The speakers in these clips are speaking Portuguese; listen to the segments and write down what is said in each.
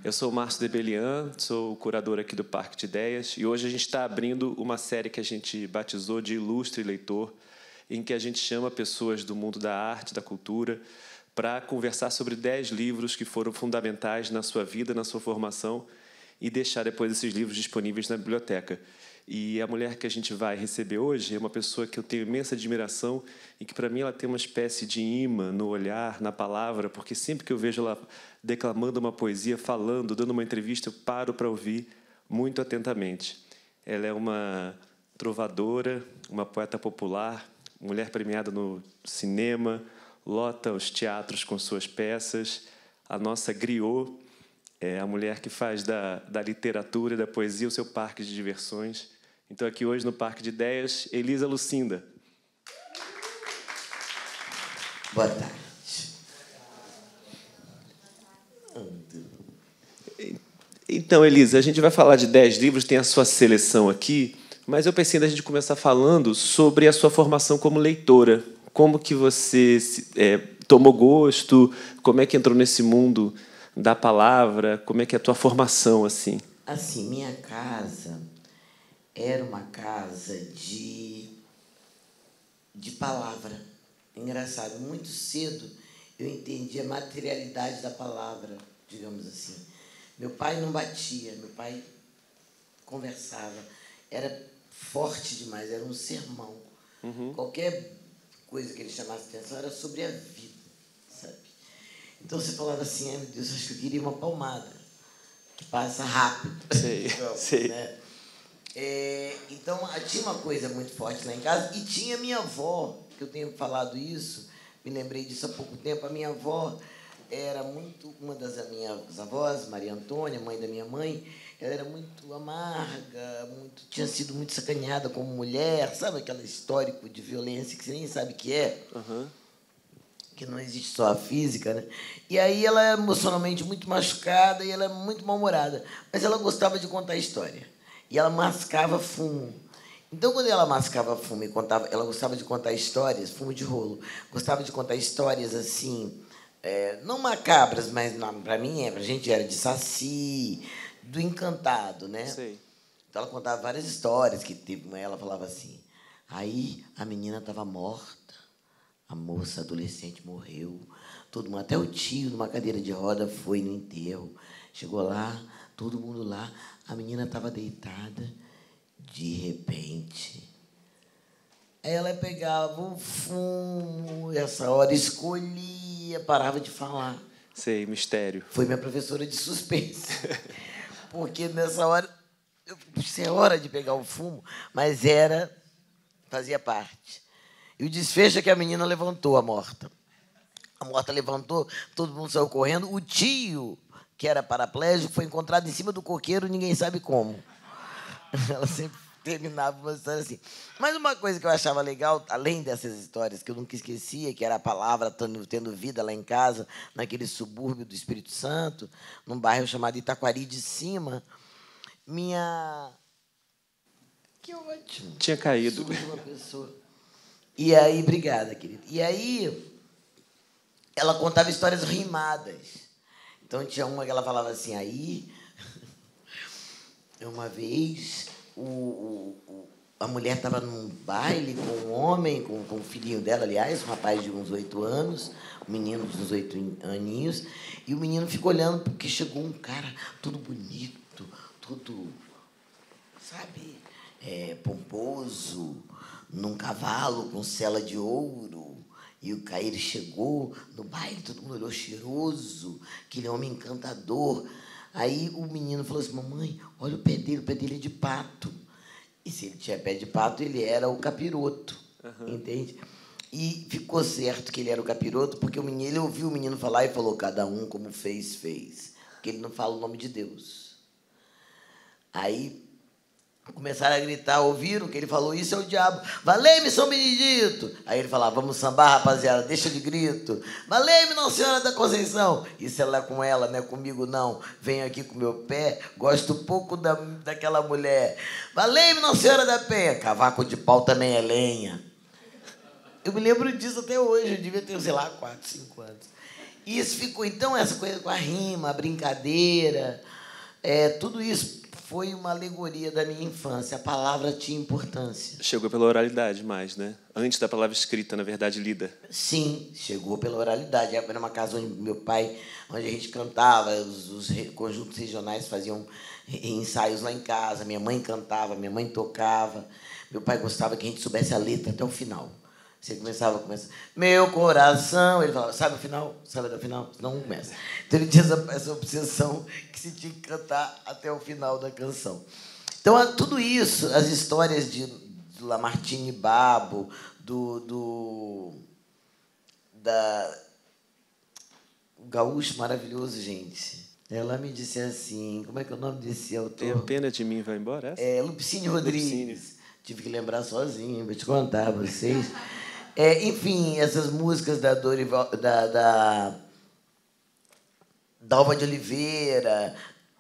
Eu sou o Márcio Debelian, sou o curador aqui do Parque de Ideias, e hoje a gente está abrindo uma série que a gente batizou de Ilustre Leitor, em que a gente chama pessoas do mundo da arte, da cultura, para conversar sobre 10 livros que foram fundamentais na sua vida, na sua formação, e deixar depois esses livros disponíveis na biblioteca. E a mulher que a gente vai receber hoje é uma pessoa que eu tenho imensa admiração e que, para mim, ela tem uma espécie de imã no olhar, na palavra, porque sempre que eu vejo ela declamando uma poesia, falando, dando uma entrevista, eu paro para ouvir muito atentamente. Ela é uma trovadora, uma poeta popular, mulher premiada no cinema, lota os teatros com suas peças. A nossa griot é a mulher que faz da literatura e da poesia o seu parque de diversões. Então, aqui hoje no Parque de Ideias, Elisa Lucinda. Boa tarde. Então, Elisa, a gente vai falar de 10 livros, tem a sua seleção aqui, mas eu pensei da gente começar falando sobre a sua formação como leitora. Como que você tomou gosto, como é que entrou nesse mundo da palavra, como é que é a tua formação, assim? Assim, minha casa era uma casa de palavra. Engraçado, muito cedo eu entendi a materialidade da palavra, digamos assim. Meu pai não batia, meu pai conversava. Era forte demais, era um sermão. Uhum. Qualquer coisa que ele chamasse atenção era sobre a vida, sabe? Então você falava assim, ai meu Deus, acho que eu queria uma palmada, que passa rápido. Sei, então, sei. Né? Então, tinha uma coisa muito forte lá em casa, e tinha minha avó, que eu tenho falado isso, me lembrei disso há pouco tempo. A minha avó era muito, uma das minhas avós, Maria Antônia, mãe da minha mãe, ela era muito amarga, tinha sido muito sacaneada como mulher, sabe aquele histórico de violência que você nem sabe o que é? Uhum. Que não existe só a física, né? E aí ela é emocionalmente muito machucada e ela é muito mal-humorada, mas ela gostava de contar história. E ela mascava fumo. Então, quando ela mascava fumo e contava, ela gostava de contar histórias, fumo de rolo, gostava de contar histórias assim, não macabras, mas para mim, pra gente era de Saci, do Encantado, né? Sei. Então ela contava várias histórias que ela falava assim. Aí a menina estava morta. A moça adolescente morreu. Todo mundo, até o tio, numa cadeira de roda, foi no enterro. Chegou lá, todo mundo lá. A menina estava deitada. De repente, ela pegava o fumo, essa hora escolhia, parava de falar. Sei, mistério. Foi minha professora de suspense. Porque nessa hora, isso é hora de pegar o fumo, mas fazia parte. E o desfecho é que a menina levantou a morta. A morta levantou, todo mundo saiu correndo. O tio, que era paraplégico, foi encontrado em cima do coqueiro, ninguém sabe como. Ela sempre terminava uma história assim. Mas uma coisa que eu achava legal, além dessas histórias que eu nunca esquecia, que era a palavra tendo vida lá em casa, naquele subúrbio do Espírito Santo, num bairro chamado Itaquari de Cima, Que ótimo. Tinha caído. Surge uma pessoa. E aí, obrigada, querida. E aí, ela contava histórias rimadas. Então, tinha uma que ela falava assim, aí, uma vez, a mulher estava num baile com um homem, com o filhinho dela, aliás, um rapaz de uns 8 anos, um menino de uns 8 aninhos, e o menino ficou olhando porque chegou um cara todo bonito, todo, sabe, pomposo, num cavalo com sela de ouro. E o Caíro chegou no baile, todo mundo olhou cheiroso, aquele homem encantador. Aí o menino falou assim, mamãe, olha o pé dele é de pato. E se ele tinha pé de pato, ele era o capiroto, entende? E ficou certo que ele era o capiroto, porque ele ouviu o menino falar e falou, cada um como fez, fez. Porque ele não fala o nome de Deus. Aí começaram a gritar, ouviram que ele falou, isso é o diabo. Valei-me, São Benedito. Aí ele falava, vamos sambar, rapaziada, deixa de grito. Valei-me, Nossa Senhora da Conceição. Isso é lá com ela, não é comigo, não. Venho aqui com meu pé, gosto pouco daquela mulher. Valei-me, Nossa Senhora da Penha. Cavaco de pau também é lenha. Eu me lembro disso até hoje, eu devia ter, sei lá, 4, 5 anos. E isso ficou, então, essa coisa com a rima, a brincadeira, tudo isso foi uma alegoria da minha infância. A palavra tinha importância. Chegou pela oralidade mais, né? Antes da palavra escrita, na verdade, lida. Sim, chegou pela oralidade. Era uma casa onde meu pai, onde a gente cantava, os conjuntos regionais faziam ensaios lá em casa, minha mãe cantava, minha mãe tocava. Meu pai gostava que a gente soubesse a letra até o final. Você começava, meu coração, ele falava, sabe o final? Sabe até o final? Senão não começa. Então ele tinha essa obsessão que se tinha que cantar até o final da canção. Então, tudo isso, as histórias de Lamartine Babo, o gaúcho maravilhoso, gente. Ela me disse assim, como é que é o nome desse autor? Tenha pena de mim, vai embora? Lupicínio Rodrigues. Lupicínio. Tive que lembrar sozinho, vou te contar a vocês. Enfim, essas músicas da Dorival, da Dalva de Oliveira,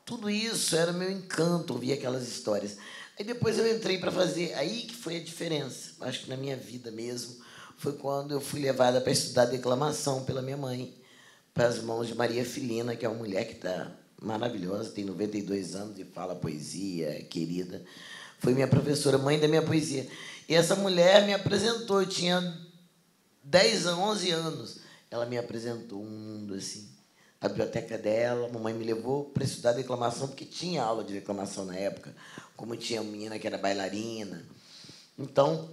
tudo isso era meu encanto, ouvir aquelas histórias. Aí depois eu entrei para fazer, aí que foi a diferença, acho que na minha vida mesmo, foi quando eu fui levada para estudar declamação pela minha mãe, para as mãos de Maria Filina, que é uma mulher que está maravilhosa, tem 92 anos e fala poesia, é querida. Foi minha professora, mãe da minha poesia. E essa mulher me apresentou, eu tinha 10, 11 anos. Ela me apresentou um mundo assim. A biblioteca dela, a mamãe me levou para estudar declamação, porque tinha aula de declamação na época, como tinha uma menina que era bailarina. Então,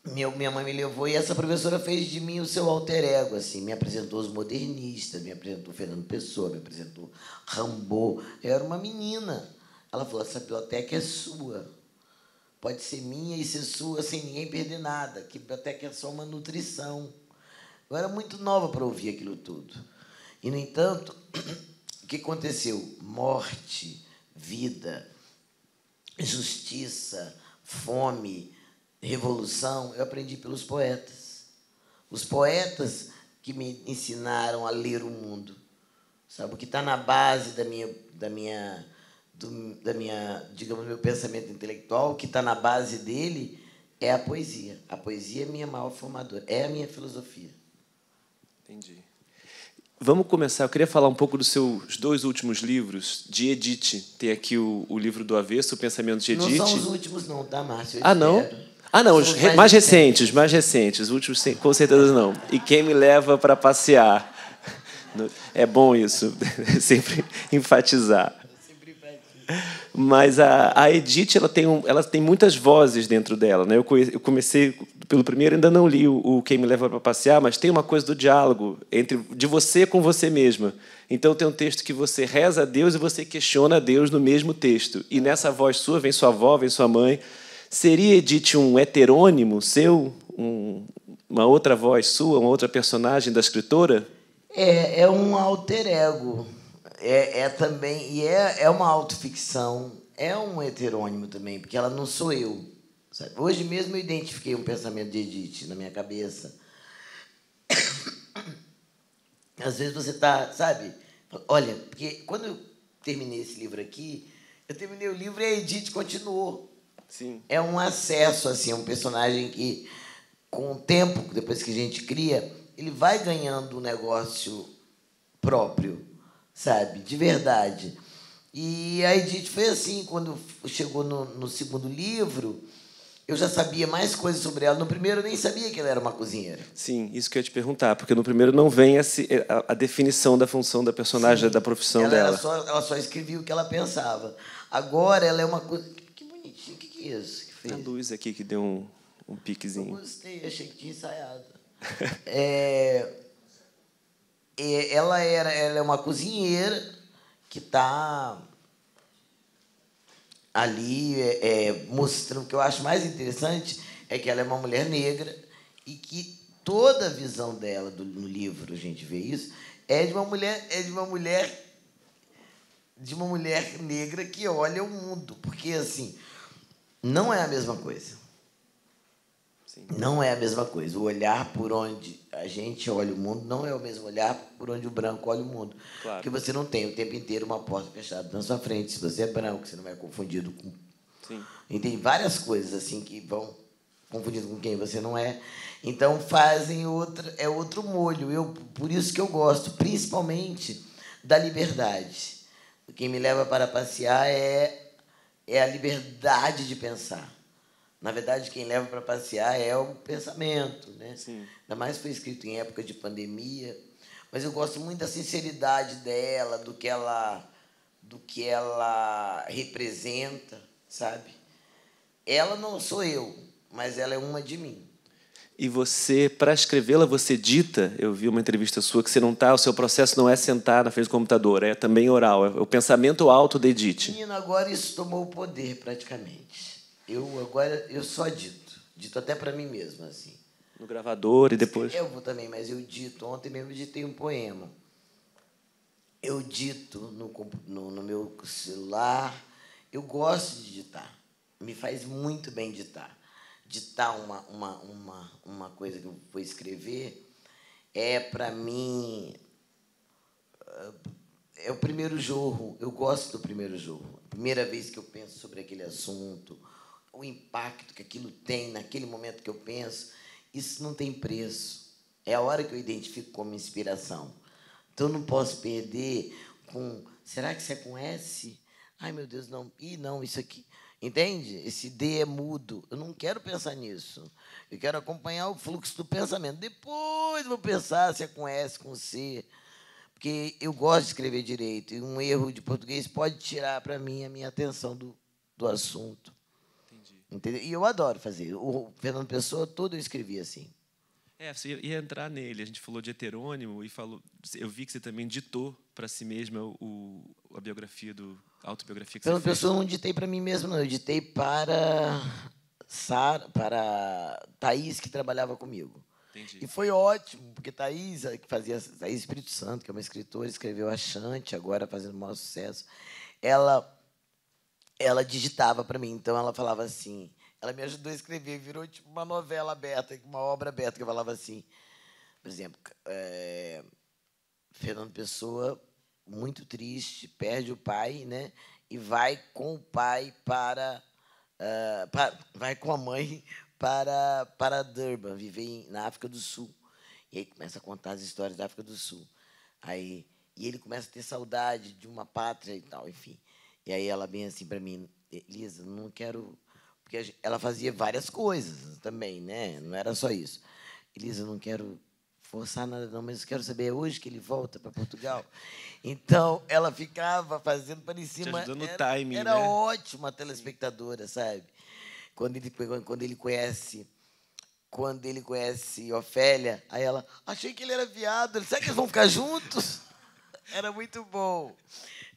minha mãe me levou e essa professora fez de mim o seu alter ego, assim, me apresentou os modernistas, me apresentou Fernando Pessoa, me apresentou Rimbaud. Eu era uma menina. Ela falou, essa biblioteca é sua. Pode ser minha e ser sua sem ninguém perder nada, que biblioteca é só uma nutrição. Eu era muito nova para ouvir aquilo tudo. E, no entanto, o que aconteceu? Morte, vida, justiça, fome, revolução, eu aprendi pelos poetas. Os poetas que me ensinaram a ler o mundo. Sabe? O que está na base da minha, digamos, meu pensamento intelectual, o que está na base dele é a poesia. A poesia é minha maior formadora, é a minha filosofia. Entendi. Vamos começar. Eu queria falar um pouco dos seus 2 últimos livros, de Edith. Tem aqui o livro do Avesso, o Pensamento de Edith. Não são os últimos, não, tá, Márcio? Não? Não, os mais recentes, mais recentes. Os últimos, com certeza, não. E Quem Me Leva para Passear. É bom isso, sempre enfatizar. Mas a Edith ela tem muitas vozes dentro dela, né? Eu comecei pelo primeiro, ainda não li o Quem Me Leva para Passear, mas tem uma coisa do diálogo de você com você mesma. Então tem um texto que você reza a Deus e você questiona a Deus no mesmo texto. E nessa voz sua vem sua avó, vem sua mãe. Seria Edith um heterônimo seu, uma outra voz sua, uma outra personagem da escritora? É um alter ego. Também, e é uma autoficção, é um heterônimo também, porque ela não sou eu. Sabe? Hoje mesmo eu identifiquei um pensamento de Edith na minha cabeça. Às vezes você está, sabe? Olha, porque quando eu terminei esse livro aqui, eu terminei o livro e a Edith continuou. Sim. É um acesso, assim, um personagem que, com o tempo, depois que a gente cria, ele vai ganhando um negócio próprio, sabe? De verdade. E a Edith foi assim, quando chegou no segundo livro, eu já sabia mais coisas sobre ela. No primeiro, eu nem sabia que ela era uma cozinheira. Sim, isso que eu ia te perguntar, porque no primeiro não vem a definição da função da personagem, da profissão dela. Ela só escrevia o que ela pensava. Agora, ela é uma coisa... Que bonitinho, o que é isso que fez? A luz aqui que deu um piquezinho. Eu gostei, achei que tinha ensaiado. Ela é uma cozinheira que está ali mostrando. O que eu acho mais interessante é que ela é uma mulher negra e que toda a visão dela no livro, a gente vê isso, é de uma mulher negra que olha o mundo, porque assim não é a mesma coisa. Sim. Não é a mesma coisa. O olhar por onde a gente olha o mundo não é o mesmo olhar por onde o branco olha o mundo. Claro. Porque você não tem o tempo inteiro uma porta fechada na sua frente. Se você é branco, você não é confundido com... Sim. E tem várias coisas assim que vão confundido com quem você não é. Então fazem outro molho. Por isso que eu gosto, principalmente, da liberdade. Quem me leva para passear é a liberdade de pensar. Na verdade, quem leva para passear é o pensamento, né? Sim. Ainda mais foi escrito em época de pandemia. Mas eu gosto muito da sinceridade dela, do que ela representa, sabe? Ela não sou eu, mas ela é uma de mim. E você, para escrevê-la, você dita? Eu vi uma entrevista sua que você não está, o seu processo não é sentar na frente do computador, é também oral, é o pensamento alto da edite. Menina, agora isso tomou o poder praticamente. Eu só dito até para mim mesmo assim. No gravador e depois. Eu vou também, mas eu dito. Ontem mesmo eu ditei um poema. Eu dito no meu celular. Eu gosto de ditar. Me faz muito bem ditar. Ditar uma coisa que eu vou escrever é, para mim, é o primeiro jorro. Eu gosto do primeiro jorro. A primeira vez que eu penso sobre aquele assunto, o impacto que aquilo tem naquele momento que eu penso, isso não tem preço. É a hora que eu identifico como inspiração. Então, eu não posso perder com... Será que isso é com S? Ai, meu Deus, não. Ih, não, isso aqui... Entende? Esse D é mudo. Eu não quero pensar nisso. Eu quero acompanhar o fluxo do pensamento. Depois vou pensar se é com S, com C. Porque eu gosto de escrever direito. E um erro de português pode tirar para mim a minha atenção do assunto. Entendi. Entendeu? E eu adoro fazer. O Fernando Pessoa, todo eu escrevi assim. Você ia entrar nele. A gente falou de heterônimo e falou. Eu vi que você também ditou para si mesma a autobiografia que Fernando você fez. Pessoa, eu não ditei para mim mesmo, não. Eu ditei para Thaís, que trabalhava comigo. Entendi. E foi ótimo, porque Thaís Espírito Santo, que é uma escritora, escreveu A Chante, agora fazendo o maior sucesso. Ela digitava para mim, então ela falava assim. Ela me ajudou a escrever, virou tipo uma novela aberta, uma obra aberta, que eu falava assim. Por exemplo, Fernando Pessoa, muito triste, perde o pai, né? E vai com o pai vai com a mãe para Durban, viver na África do Sul. E aí começa a contar as histórias da África do Sul. E ele começa a ter saudade de uma pátria e tal, enfim. E aí ela vem assim para mim, Lisa, não quero... Porque ela fazia várias coisas também, né? Não era só isso. Elisa, eu não quero forçar nada, não, mas eu quero saber, é hoje que ele volta para Portugal? Então, ela ficava fazendo para em cima. Te ajudando no timing, era né? ótima a telespectadora, sabe? Quando ele conhece Ofélia, aí ela, achei que ele era viado, será que eles vão ficar juntos? Era muito bom.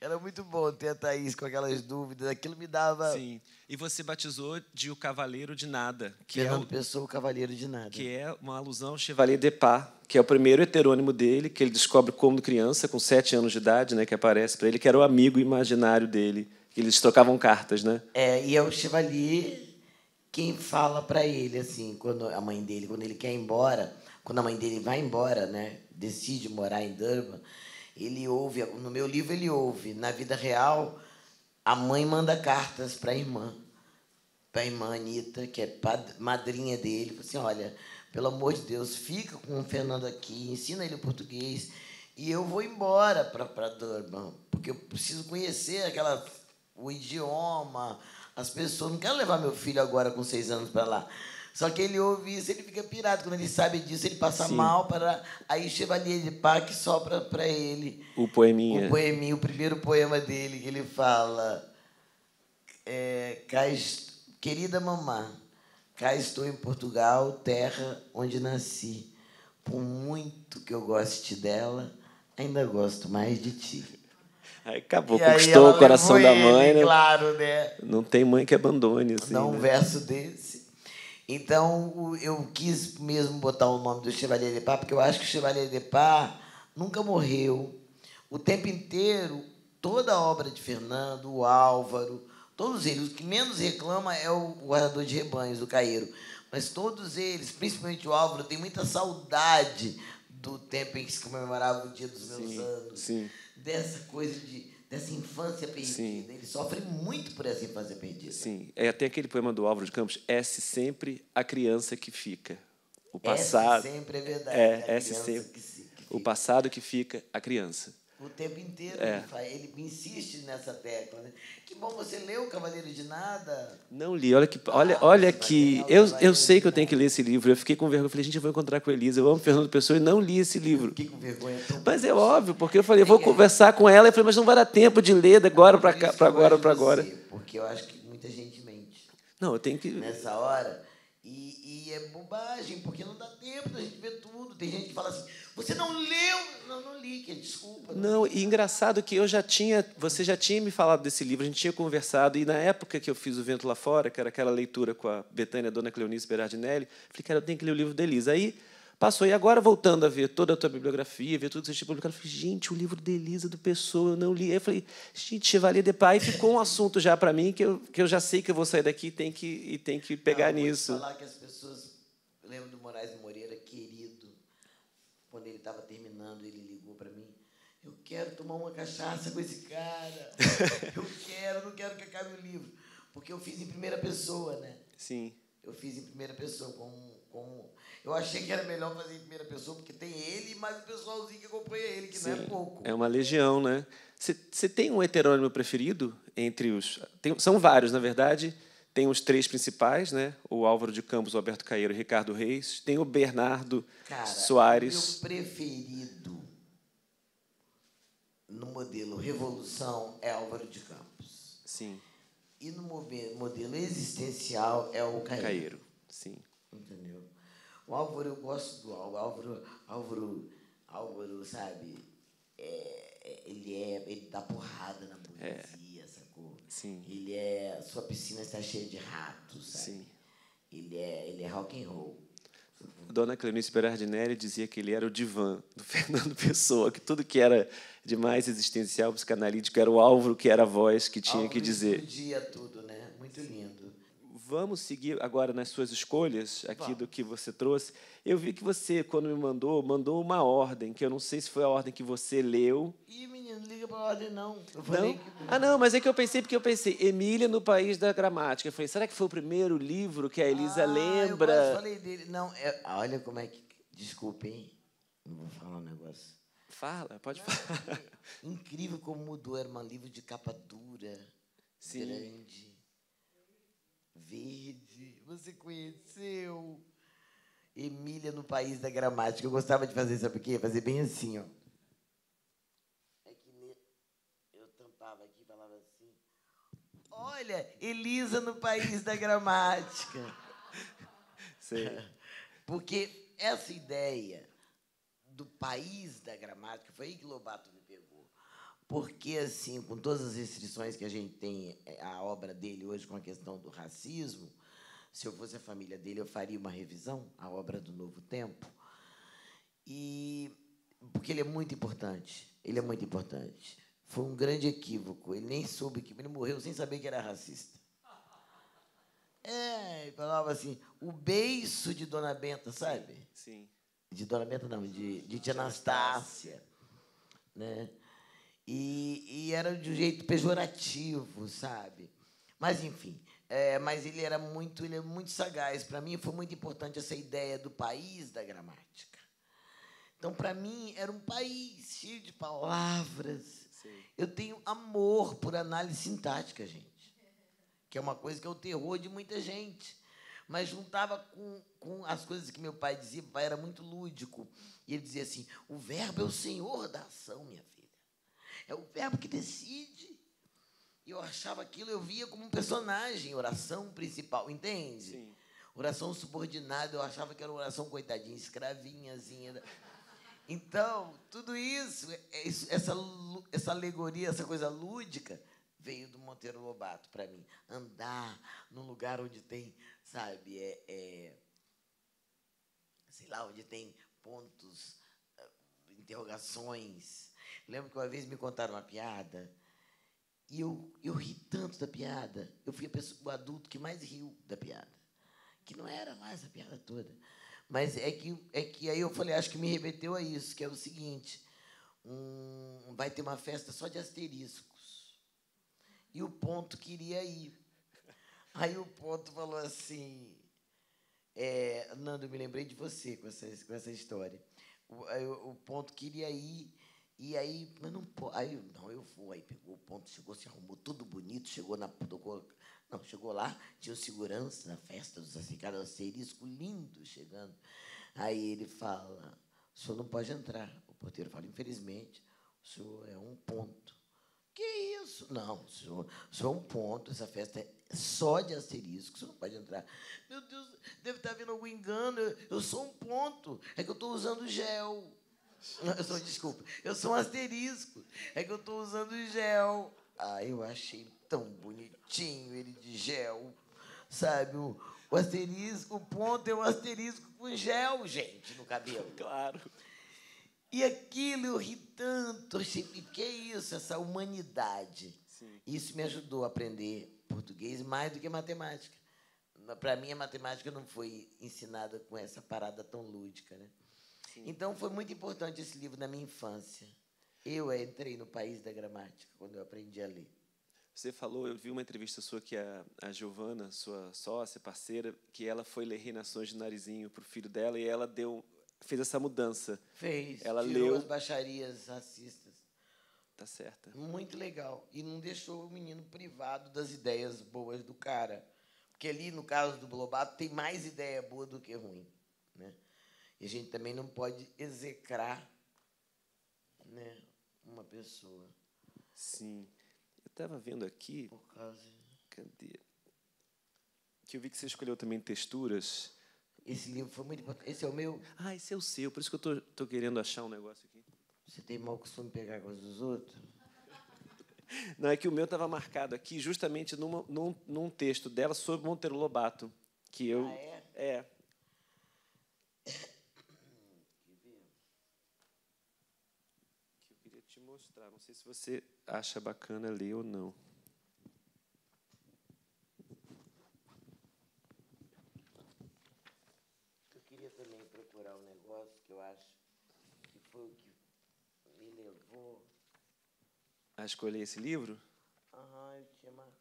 Era muito bom ter a Thaís com aquelas dúvidas. Aquilo me dava... Sim. E você batizou de O Cavaleiro de Nada. Fernando Pessoa, o Cavaleiro de Nada. Que é uma alusão ao Chevalier de Pá, que é o primeiro heterônimo dele, que ele descobre como criança, com 7 anos de idade, né, que aparece para ele, que era o amigo imaginário dele. Que eles trocavam cartas, né? E é o Chevalier quem fala para ele, assim, quando a mãe dele, quando ele quer ir embora, quando a mãe dele vai embora, né, decide morar em Durban, ele ouve, no meu livro ele ouve, na vida real, a mãe manda cartas para a irmã Anitta, que é madrinha dele, fala assim, olha, pelo amor de Deus, fica com o Fernando aqui, ensina ele o português, e eu vou embora para Durban, porque eu preciso conhecer o idioma, as pessoas, não quero levar meu filho agora com 6 anos para lá. Só que ele ouve isso, ele fica pirado. Quando ele sabe disso, ele passa Sim. mal. Aí Chevalier de Pá que sopra para ele o poeminha. O primeiro poema dele, que ele fala... Querida mamã, cá estou em Portugal, terra onde nasci. Por muito que eu goste dela, ainda gosto mais de ti. Aí acabou, E aí conquistou ela o coração levou da mãe, ele, né? Claro, né? Não tem mãe que abandone, assim. Não um né? verso desse. Então, eu quis mesmo botar o nome do Chevalier de Pá, porque eu acho que o Chevalier de Pá nunca morreu. O tempo inteiro, toda a obra de Fernando, o Álvaro, todos eles, o que menos reclama é o guardador de rebanhos, o Caeiro. Mas todos eles, principalmente o Álvaro, tem muita saudade do tempo em que se comemorava o dia dos meus anos. Sim. Dessa coisa de dessa infância perdida. Sim. Ele sofre muito por essa infância perdida. Sim. Tem aquele poema do Álvaro de Campos, Esse sempre a criança que fica. O passado... Esse sempre é verdade. Esse sempre... que fica. O passado que fica, a criança. O tempo inteiro ele insiste nessa tecla. Né? Que bom, você leu O Cavaleiro de Nada? Não li. Olha que... Eu sei que eu tenho que ler esse livro. Eu fiquei com vergonha. Eu falei, gente, eu vou encontrar com a Elisa. Eu amo Fernando Pessoa e não li esse livro. Fiquei com vergonha. Mas é óbvio, porque eu falei, vou conversar com ela. Eu falei, mas não vai dar tempo de ler de agora para agora. Porque eu acho que muita gente mente. Não, eu tenho que... Nessa hora. E é bobagem, porque não dá tempo da gente ver tudo. Tem gente que fala assim, você não leu? Não li, que desculpa. Não, e engraçado que você já tinha me falado desse livro, a gente tinha conversado, e na época que eu fiz O Vento Lá Fora, que era aquela leitura com a Betânia, a Dona Cleonice Berardinelli, falei, cara, eu tenho que ler o livro da Elisa. Aí passou, e agora voltando a ver toda a tua bibliografia, ver tudo que você tinha publicado, eu falei, gente, o livro da Elisa, do Pessoa, eu não li. Aí eu falei, gente, Chevalier de Pai, ficou um assunto já para mim, que eu já sei que eu vou sair daqui e tem que pegar nisso. Eu vou falar que as pessoas... Eu lembro do Moraes Moreira, querido, quando ele estava terminando, ele ligou para mim, eu quero tomar uma cachaça com esse cara, não quero que acabe o livro, porque eu fiz em primeira pessoa, né? Sim. Eu fiz em primeira pessoa, eu achei que era melhor fazer em primeira pessoa, porque tem ele e mais o pessoalzinho que acompanha ele, que não é pouco. É uma legião, né? Você tem um heterônimo preferido entre os... São vários, na verdade. Tem os três principais, né? O Álvaro de Campos, o Alberto Caeiro e o Ricardo Reis. Tem o Bernardo Soares. Meu preferido no modelo Revolução é Álvaro de Campos. Sim. E no modelo existencial é o Caeiro. Sim. Entendeu? O Álvaro, eu gosto do Álvaro, sabe? Ele dá porrada na poesia, sacou? Sim. Sua piscina está cheia de ratos, sabe? Sim. Ele é rock and roll. A Dona Cleonice Berardinelli dizia que ele era o divã do Fernando Pessoa, que tudo que era de mais existencial, psicanalítico, era o Álvaro que era a voz que tinha que dizer. Explodia tudo, né? Muito lindo. Vamos seguir agora nas suas escolhas, aqui do que você trouxe. Eu vi que você, quando me mandou uma ordem, que eu não sei se foi a ordem que você leu. Ih, menino, não liga para a ordem, não. Não, mas é que eu pensei, Emília no País da Gramática. Eu falei, será que foi o primeiro livro que a Elisa lembra? Eu quase falei dele. Não, olha como é que... Desculpa, hein? Não vou falar um negócio. Fala, pode falar. Incrível como mudou. Era um livro de capa dura, grande, verde. Você conheceu Emília no País da Gramática. Eu gostava de fazer, sabe o quê? Fazer bem assim, ó. É que eu tampava aqui e falava assim, olha, Elisa no País da Gramática. Sei. Porque essa ideia do País da Gramática, foi aí que Lobato me pegou. Porque, assim, com todas as restrições que a gente tem, a obra dele hoje com a questão do racismo, se eu fosse a família dele, eu faria uma revisão, a obra do Novo Tempo, porque ele é muito importante. Ele é muito importante. Foi um grande equívoco. Ele nem soube que... Ele morreu sem saber que era racista. Ele falava assim, o beiço de Dona Benta, sabe? Sim. De Dona Benta, não, de Tia Anastácia. Né? E era de um jeito pejorativo, sabe? Mas, enfim... mas ele é muito sagaz. Para mim, foi muito importante essa ideia do país da gramática. Então, para mim, era um país cheio de palavras. Sim. Eu tenho amor por análise sintática, gente, que é uma coisa que é o terror de muita gente. Mas juntava com as coisas que meu pai dizia. Meu pai era muito lúdico. E ele dizia assim, o verbo é o senhor da ação, minha filha. É o verbo que decide. E eu achava aquilo, eu via como um personagem, oração principal, entende? Sim. Oração subordinada, eu achava que era oração coitadinha, escravinhazinha. Então, tudo isso, essa alegoria, essa coisa lúdica, veio do Monteiro Lobato para mim. Andar num lugar onde tem, sabe, sei lá, onde tem pontos, interrogações. Lembro que uma vez me contaram uma piada. E eu ri tanto da piada. Eu fui o adulto que mais riu da piada. Que não era mais a piada toda. Mas é que aí eu falei, acho que me remeteu a isso, que é o seguinte, vai ter uma festa só de asteriscos. e o Ponto queria ir. Aí o Ponto falou assim, Nando, eu me lembrei de você com essa história. O Ponto queria ir, e aí, mas não pode. Aí, não, eu vou. Aí pegou o Ponto, chegou, se arrumou tudo bonito, chegou chegou lá, tinha o segurança na festa dos cada asterisco lindo chegando. Aí ele fala, o senhor não pode entrar. O porteiro fala, infelizmente, o senhor é um ponto. Que isso? Não, o senhor é um ponto, essa festa é só de asterisco, o senhor não pode entrar. Meu Deus, deve estar havendo algum engano, eu sou um ponto, é que eu estou usando gel. Desculpa, eu sou um asterisco, é que eu estou usando gel. Ah, eu achei tão bonitinho ele de gel, sabe? O asterisco, o ponto é um asterisco com gel, gente, no cabelo. Claro. E aquilo eu ri tanto, achei, que é isso, essa humanidade. Sim. Isso me ajudou a aprender português mais do que matemática. Para mim, a matemática não foi ensinada com essa parada tão lúdica, né? Sim. Então, foi muito importante esse livro na minha infância. Eu entrei no país da gramática quando eu aprendi a ler. Você falou, eu vi uma entrevista sua que a Giovana, sua sócia, parceira, que ela foi ler Reinações de Narizinho para o filho dela e ela fez essa mudança. Ela tirou as baixarias racistas. Tá certa. Muito legal. E não deixou o menino privado das ideias boas do cara. Porque ali, no caso do Lobato, tem mais ideia boa do que ruim, né? E a gente também não pode execrar, né, uma pessoa. Sim. Eu estava vendo aqui... Por causa... Cadê? Que eu vi que você escolheu também texturas. Esse livro foi muito importante. Esse é o meu? Ah, esse é o seu. Por isso que eu estou querendo achar um negócio aqui. Você tem mau costume de pegar coisas dos outros? Não, é que o meu estava marcado aqui justamente num texto dela sobre Monteiro Lobato. Que eu... Ah, é? É. Que eu queria te mostrar. Não sei se você acha bacana ler ou não. Eu queria também procurar um negócio que eu acho que foi o que me levou a escolher esse livro? Aham, eu tinha marcado.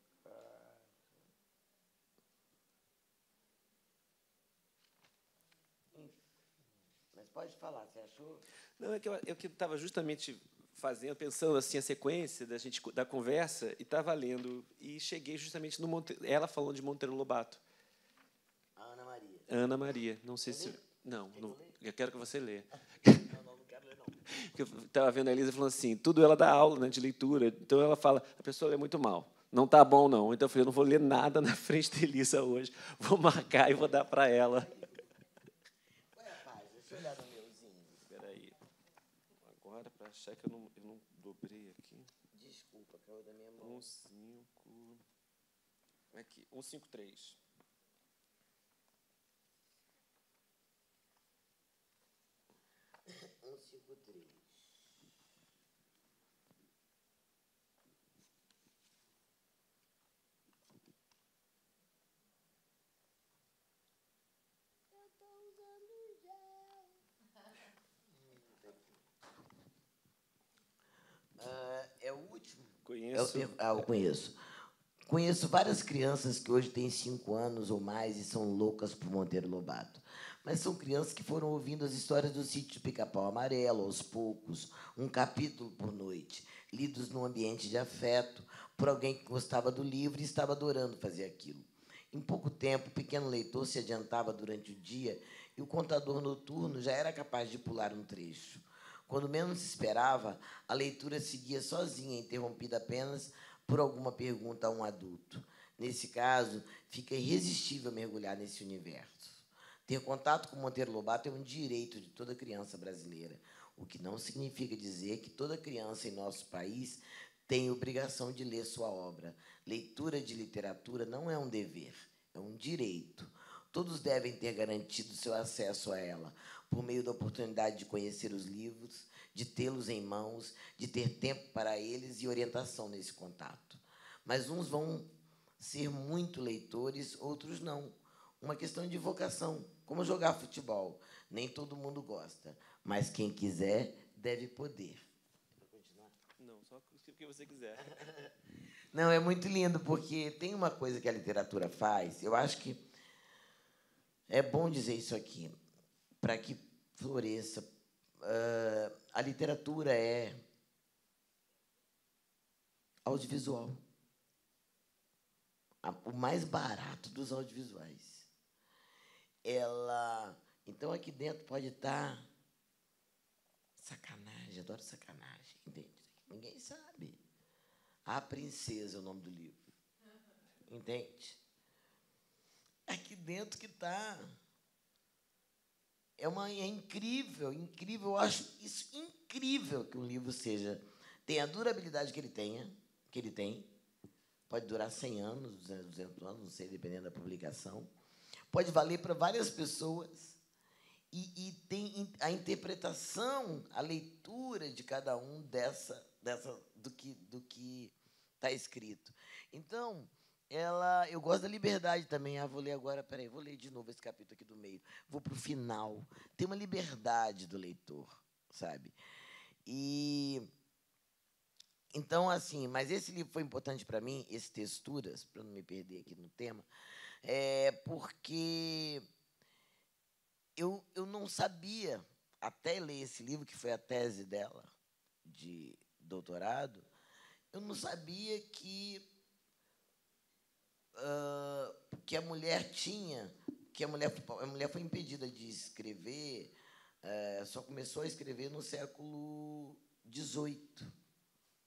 Enfim. Mas pode falar, você achou? Não, é que eu estava justamente pensando assim a sequência da conversa e estava lendo e cheguei justamente no ela falando de Monteiro Lobato. A Ana Maria. Ana Maria, não sei se não, eu quero que você leia. Não quero ler não. Eu estava vendo a Elisa falando assim, tudo ela dá aula, né, de leitura, então ela fala, a pessoa lê muito mal, não está bom não, então eu falei, eu não vou ler nada na frente da Elisa hoje, vou marcar e vou dar para ela. Qual é a página? Deixa eu olhar no meuzinho. Espera aí, agora para achar que eu não dobrei aqui. Desculpa, caiu da minha mão. 153. 153. Eu tô usando gel. É o último? Conheço. Eu conheço. Conheço várias crianças que hoje têm 5 anos ou mais e são loucas por Monteiro Lobato. Mas são crianças que foram ouvindo as histórias do Sítio do Pica-Pau Amarelo, aos poucos, um capítulo por noite, lidos num ambiente de afeto, por alguém que gostava do livro e estava adorando fazer aquilo. Em pouco tempo, o pequeno leitor se adiantava durante o dia e o contador noturno já era capaz de pular um trecho. Quando menos se esperava, a leitura seguia sozinha, interrompida apenas por alguma pergunta a um adulto. Nesse caso, fica irresistível mergulhar nesse universo. Ter contato com Monteiro Lobato é um direito de toda criança brasileira, o que não significa dizer que toda criança em nosso país tem obrigação de ler sua obra. Leitura de literatura não é um dever, é um direito. Todos devem ter garantido seu acesso a ela, por meio da oportunidade de conhecer os livros, de tê-los em mãos, de ter tempo para eles e orientação nesse contato. Mas uns vão ser muito leitores, outros não. Uma questão de vocação, como jogar futebol. Nem todo mundo gosta, mas quem quiser deve poder. Não, só o que você quiser. Não, é muito lindo, porque tem uma coisa que a literatura faz, eu acho que é bom dizer isso aqui, para que floresça. A literatura é audiovisual. O mais barato dos audiovisuais. Então, aqui dentro pode estar sacanagem, adoro sacanagem, entende? Ninguém sabe. A Princesa é o nome do livro. Entende? Aqui dentro que está. É incrível, incrível. Eu acho isso incrível que um livro tenha a durabilidade que ele tem. Pode durar 100 anos, 200 anos, não sei, dependendo da publicação. Pode valer para várias pessoas. E tem a interpretação, a leitura de cada um do que está escrito. Então, eu gosto da liberdade também. Vou ler agora, peraí, vou ler de novo esse capítulo aqui do meio. Vou para o final. Tem uma liberdade do leitor, sabe? Então, assim, mas esse livro foi importante para mim, esse Texturas, para não me perder aqui no tema, porque eu não sabia, até ler esse livro, que foi a tese dela, de doutorado, eu não sabia que a mulher a mulher foi impedida de escrever, só começou a escrever no século XVIII.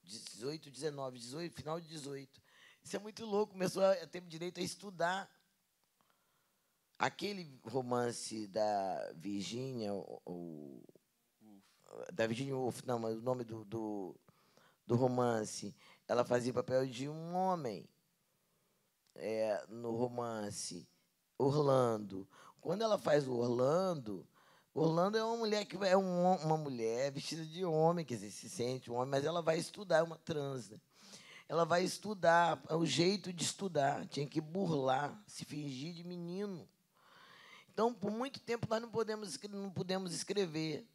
18, 19, 18, final de 18. Isso é muito louco. Começou a ter direito a estudar. Aquele romance da Virginia Woolf, não, mas o nome do romance, ela fazia o papel de um homem no romance Orlando. Quando ela faz o Orlando é uma mulher que uma mulher vestida de homem, quer dizer, se sente um homem, mas ela vai estudar, é uma trans, né? Ela vai estudar, é o jeito de estudar, tinha que burlar, se fingir de menino. Então, por muito tempo, nós não pudemos escrever.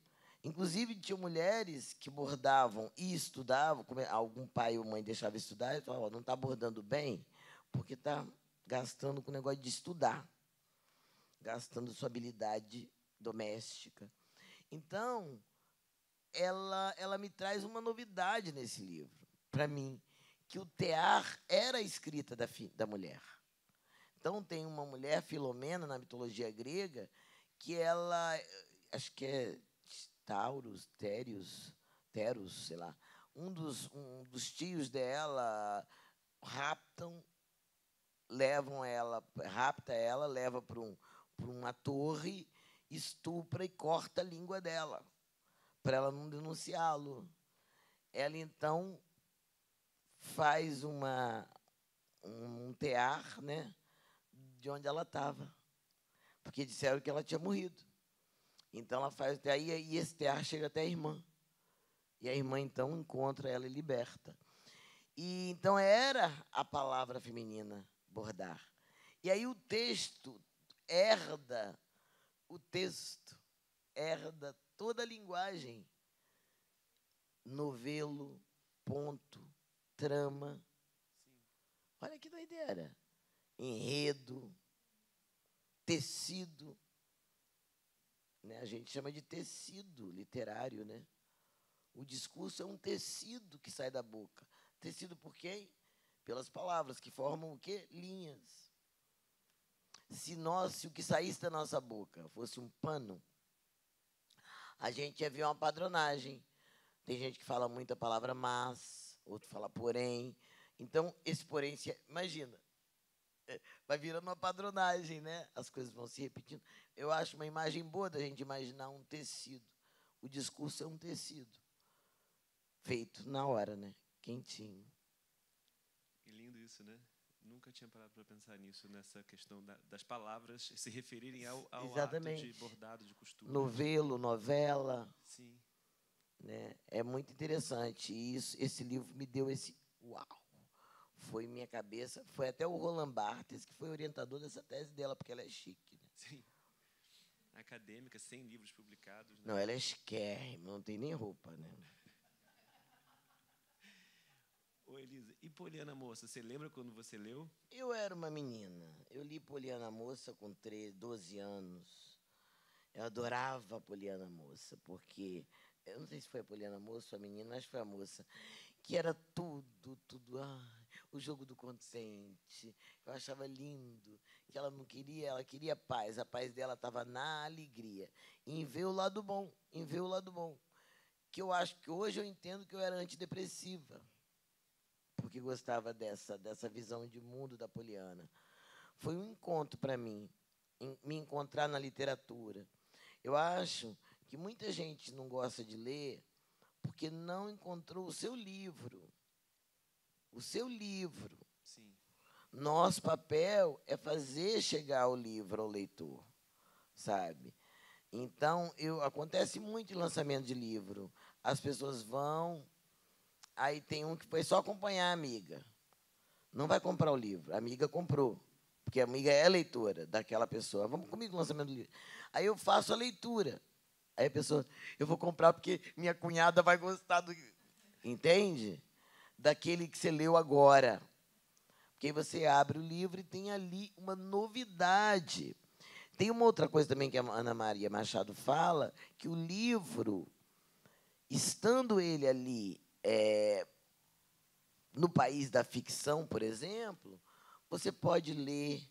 Inclusive, tinha mulheres que bordavam e estudavam, algum pai ou mãe deixava estudar, e falava, não está bordando bem, porque está gastando com o negócio de estudar, gastando sua habilidade doméstica. Então, ela me traz uma novidade nesse livro, para mim, que o tear era a escrita da mulher. Então, tem uma mulher, Filomena, na mitologia grega, que ela, acho que é Teros, sei lá, um dos tios dela rapta ela, leva para uma torre, estupra e corta a língua dela, para ela não denunciá-lo. Ela, então, faz um tear, né, de onde ela estava, porque disseram que ela tinha morrido. Então, ela faz o tear, e esse tear chega até a irmã. E a irmã, então, encontra ela e liberta. E, então, era a palavra feminina, bordar. E aí o texto herda toda a linguagem. Novelo, ponto, trama. Sim. Olha que doideira. Enredo, tecido. Né? A gente chama de tecido literário, né? O discurso é um tecido que sai da boca. Tecido por quem? Pelas palavras, que formam o quê? Linhas. Se o que saísse da nossa boca fosse um pano, a gente ia ver uma padronagem. Tem gente que fala muito a palavra mas, outro fala porém. Então, esse porém, imagina, vai virando uma padronagem, né? As coisas vão se repetindo. Eu acho uma imagem boa da gente imaginar um tecido. O discurso é um tecido. Feito na hora, né? Quentinho. Que lindo isso, né? Nunca tinha parado para pensar nisso, nessa questão das palavras se referirem ao ato de bordado, de costura. Novelo, novela. Sim. Né? É muito interessante. E esse livro me deu esse uau. Foi minha cabeça. Foi até o Roland Barthes, que foi orientador dessa tese dela, porque ela é chique. Né? Sim. Acadêmica, 100 livros publicados. Né? Não, ela é chiquérrima, não tem nem roupa. Né? Ô, Elisa, e Poliana Moça, você lembra quando você leu? Eu era uma menina. Eu li Poliana Moça com 12 anos. Eu adorava a Poliana Moça, porque... Eu não sei se foi a Poliana Moça ou a menina, mas foi a moça. Que era tudo. O jogo do consciente. Eu achava lindo. Que ela não queria, ela queria paz. A paz dela estava na alegria. Em ver o lado bom, em ver o lado bom. Que eu acho que hoje eu entendo que eu era antidepressiva, porque gostava dessa visão de mundo da Poliana. Foi um encontro para mim, me encontrar na literatura. Eu acho que muita gente não gosta de ler porque não encontrou o seu livro. O seu livro. Sim. Nosso papel é fazer chegar o livro ao leitor, sabe? Então, acontece muito em lançamento de livro. As pessoas vão, aí tem um que foi só acompanhar a amiga. Não vai comprar o livro, a amiga comprou, porque a amiga é leitora daquela pessoa. Vamos comigo no lançamento do livro. Aí eu faço a leitura. Aí a pessoa, eu vou comprar porque minha cunhada vai gostar do... Entende? Daquele que você leu agora. Porque aí você abre o livro e tem ali uma novidade. Tem uma outra coisa também que a Ana Maria Machado fala, que o livro, estando ele ali no país da ficção, por exemplo, você pode ler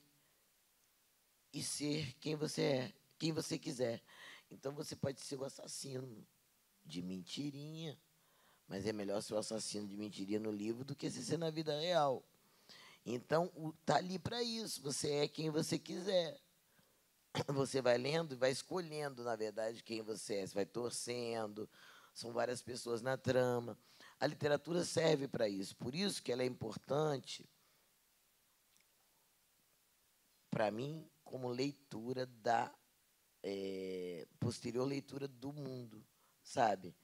e ser quem você é, quem você quiser. Então, você pode ser o assassino de mentirinha, mas é melhor ser o assassino de mentirinha no livro do que ser na vida real. Então, está ali para isso. Você é quem você quiser. Você vai lendo e vai escolhendo, na verdade, quem você é. Você vai torcendo. São várias pessoas na trama. A literatura serve para isso. Por isso que ela é importante, para mim, como leitura da posterior leitura do mundo, sabe?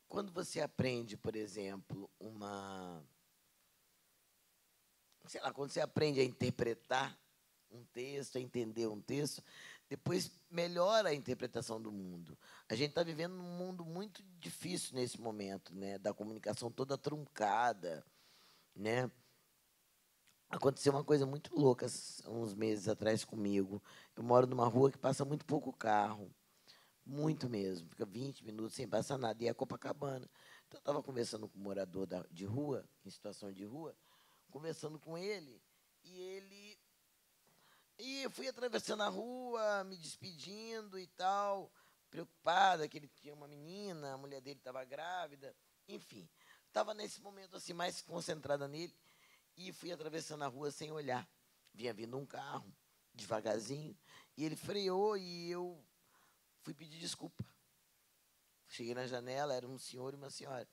Quando você aprende, por exemplo, quando você aprende a interpretar um texto, a entender um texto, depois melhora a interpretação do mundo. A gente está vivendo num mundo muito difícil nesse momento, né? Da comunicação toda truncada, né? Aconteceu uma coisa muito louca uns meses atrás comigo. Eu moro numa rua que passa muito pouco carro, muito mesmo, fica 20 minutos sem passar nada, e é Copacabana. Então, eu estava conversando com um morador de rua, em situação de rua, conversando com ele, e eu fui atravessando a rua, me despedindo e tal, preocupada que ele tinha uma menina, a mulher dele estava grávida, enfim. Estava nesse momento assim, mais concentrada nele, e fui atravessando a rua sem olhar. Vinha vindo um carro, devagarzinho, e ele freou e eu fui pedir desculpa. Cheguei na janela, era um senhor e uma senhora.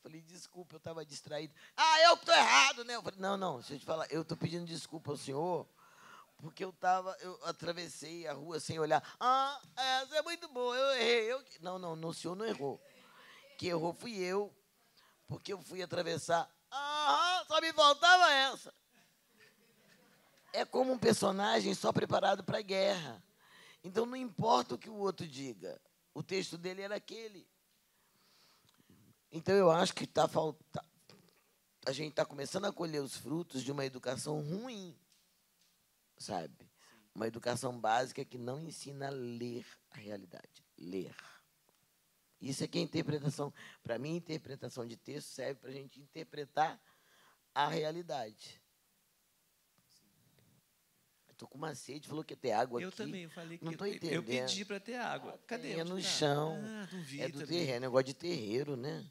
Falei, desculpa, eu estava distraído. Ah, eu que estou errado, né? Eu falei, não, deixa eu te falar, eu estou pedindo desculpa ao senhor, porque eu atravessei a rua sem olhar. Ah, essa é muito boa, eu errei. Não, o senhor não errou. Quem errou fui eu, porque eu fui atravessar. Ah, só me faltava essa. É como um personagem só preparado para a guerra. Então, não importa o que o outro diga. O texto dele era aquele. Então, eu acho que a gente está começando a colher os frutos de uma educação ruim, sabe? Uma educação básica que não ensina a ler a realidade. Ler. Isso é que é interpretação. Para mim, interpretação de texto serve para a gente interpretar a realidade. Estou com uma sede, falou que ia ter água eu aqui. Eu também falei que não estou entendendo. Eu pedi para ter água. Cadê? É no chão. Ah, não vi é do também. terreno, negócio de terreiro, né?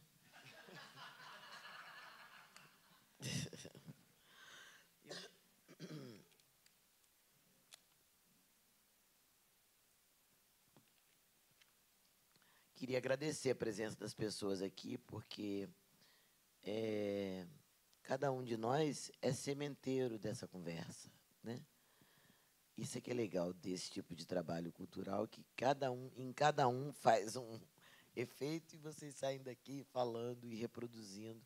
Queria agradecer a presença das pessoas aqui, porque cada um de nós é sementeiro dessa conversa, né? Isso é que é legal desse tipo de trabalho cultural, que em cada um faz um efeito e vocês saem daqui falando e reproduzindo.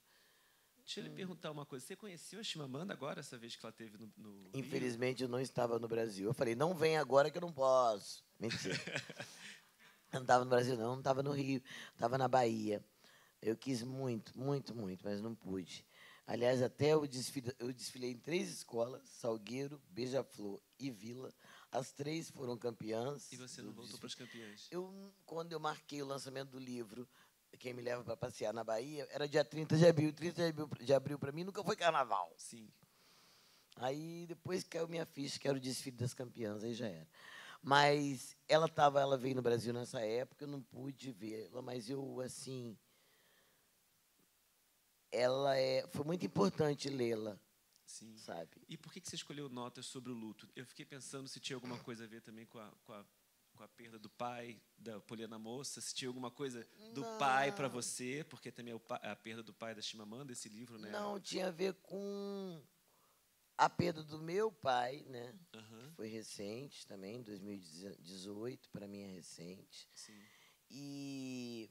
Deixa eu lhe perguntar uma coisa. Você conheceu a Chimamanda agora, essa vez que ela esteve no Infelizmente, eu não estava no Brasil. Eu falei, não vem agora que eu não posso. Mentira. Eu não estava no Brasil, não estava no Rio, estava na Bahia. Eu quis muito, muito, muito, mas não pude. Aliás, até eu desfilei em 3 escolas, Salgueiro, Beija-Flor e Vila. As 3 foram campeãs. E você não voltou para as campeãs? Quando eu marquei o lançamento do livro, Quem Me Leva para Passear na Bahia, era dia 30 de abril. 30 de abril para mim nunca foi carnaval. Sim. Aí depois caiu minha ficha, que era o desfile das campeãs, aí já era. Mas ela veio no Brasil nessa época, eu não pude vê-la, mas eu, assim, foi muito importante lê-la, Sim. sabe? E por que você escolheu Notas sobre o Luto? Eu fiquei pensando se tinha alguma coisa a ver também com a perda do pai, da Poliana Moça, se tinha alguma coisa do pai para você, porque também a perda do pai da Chimamanda, esse livro, né? Não, tinha a ver com a perda do meu pai, né? Que foi recente também, 2018, para mim é recente. Sim. E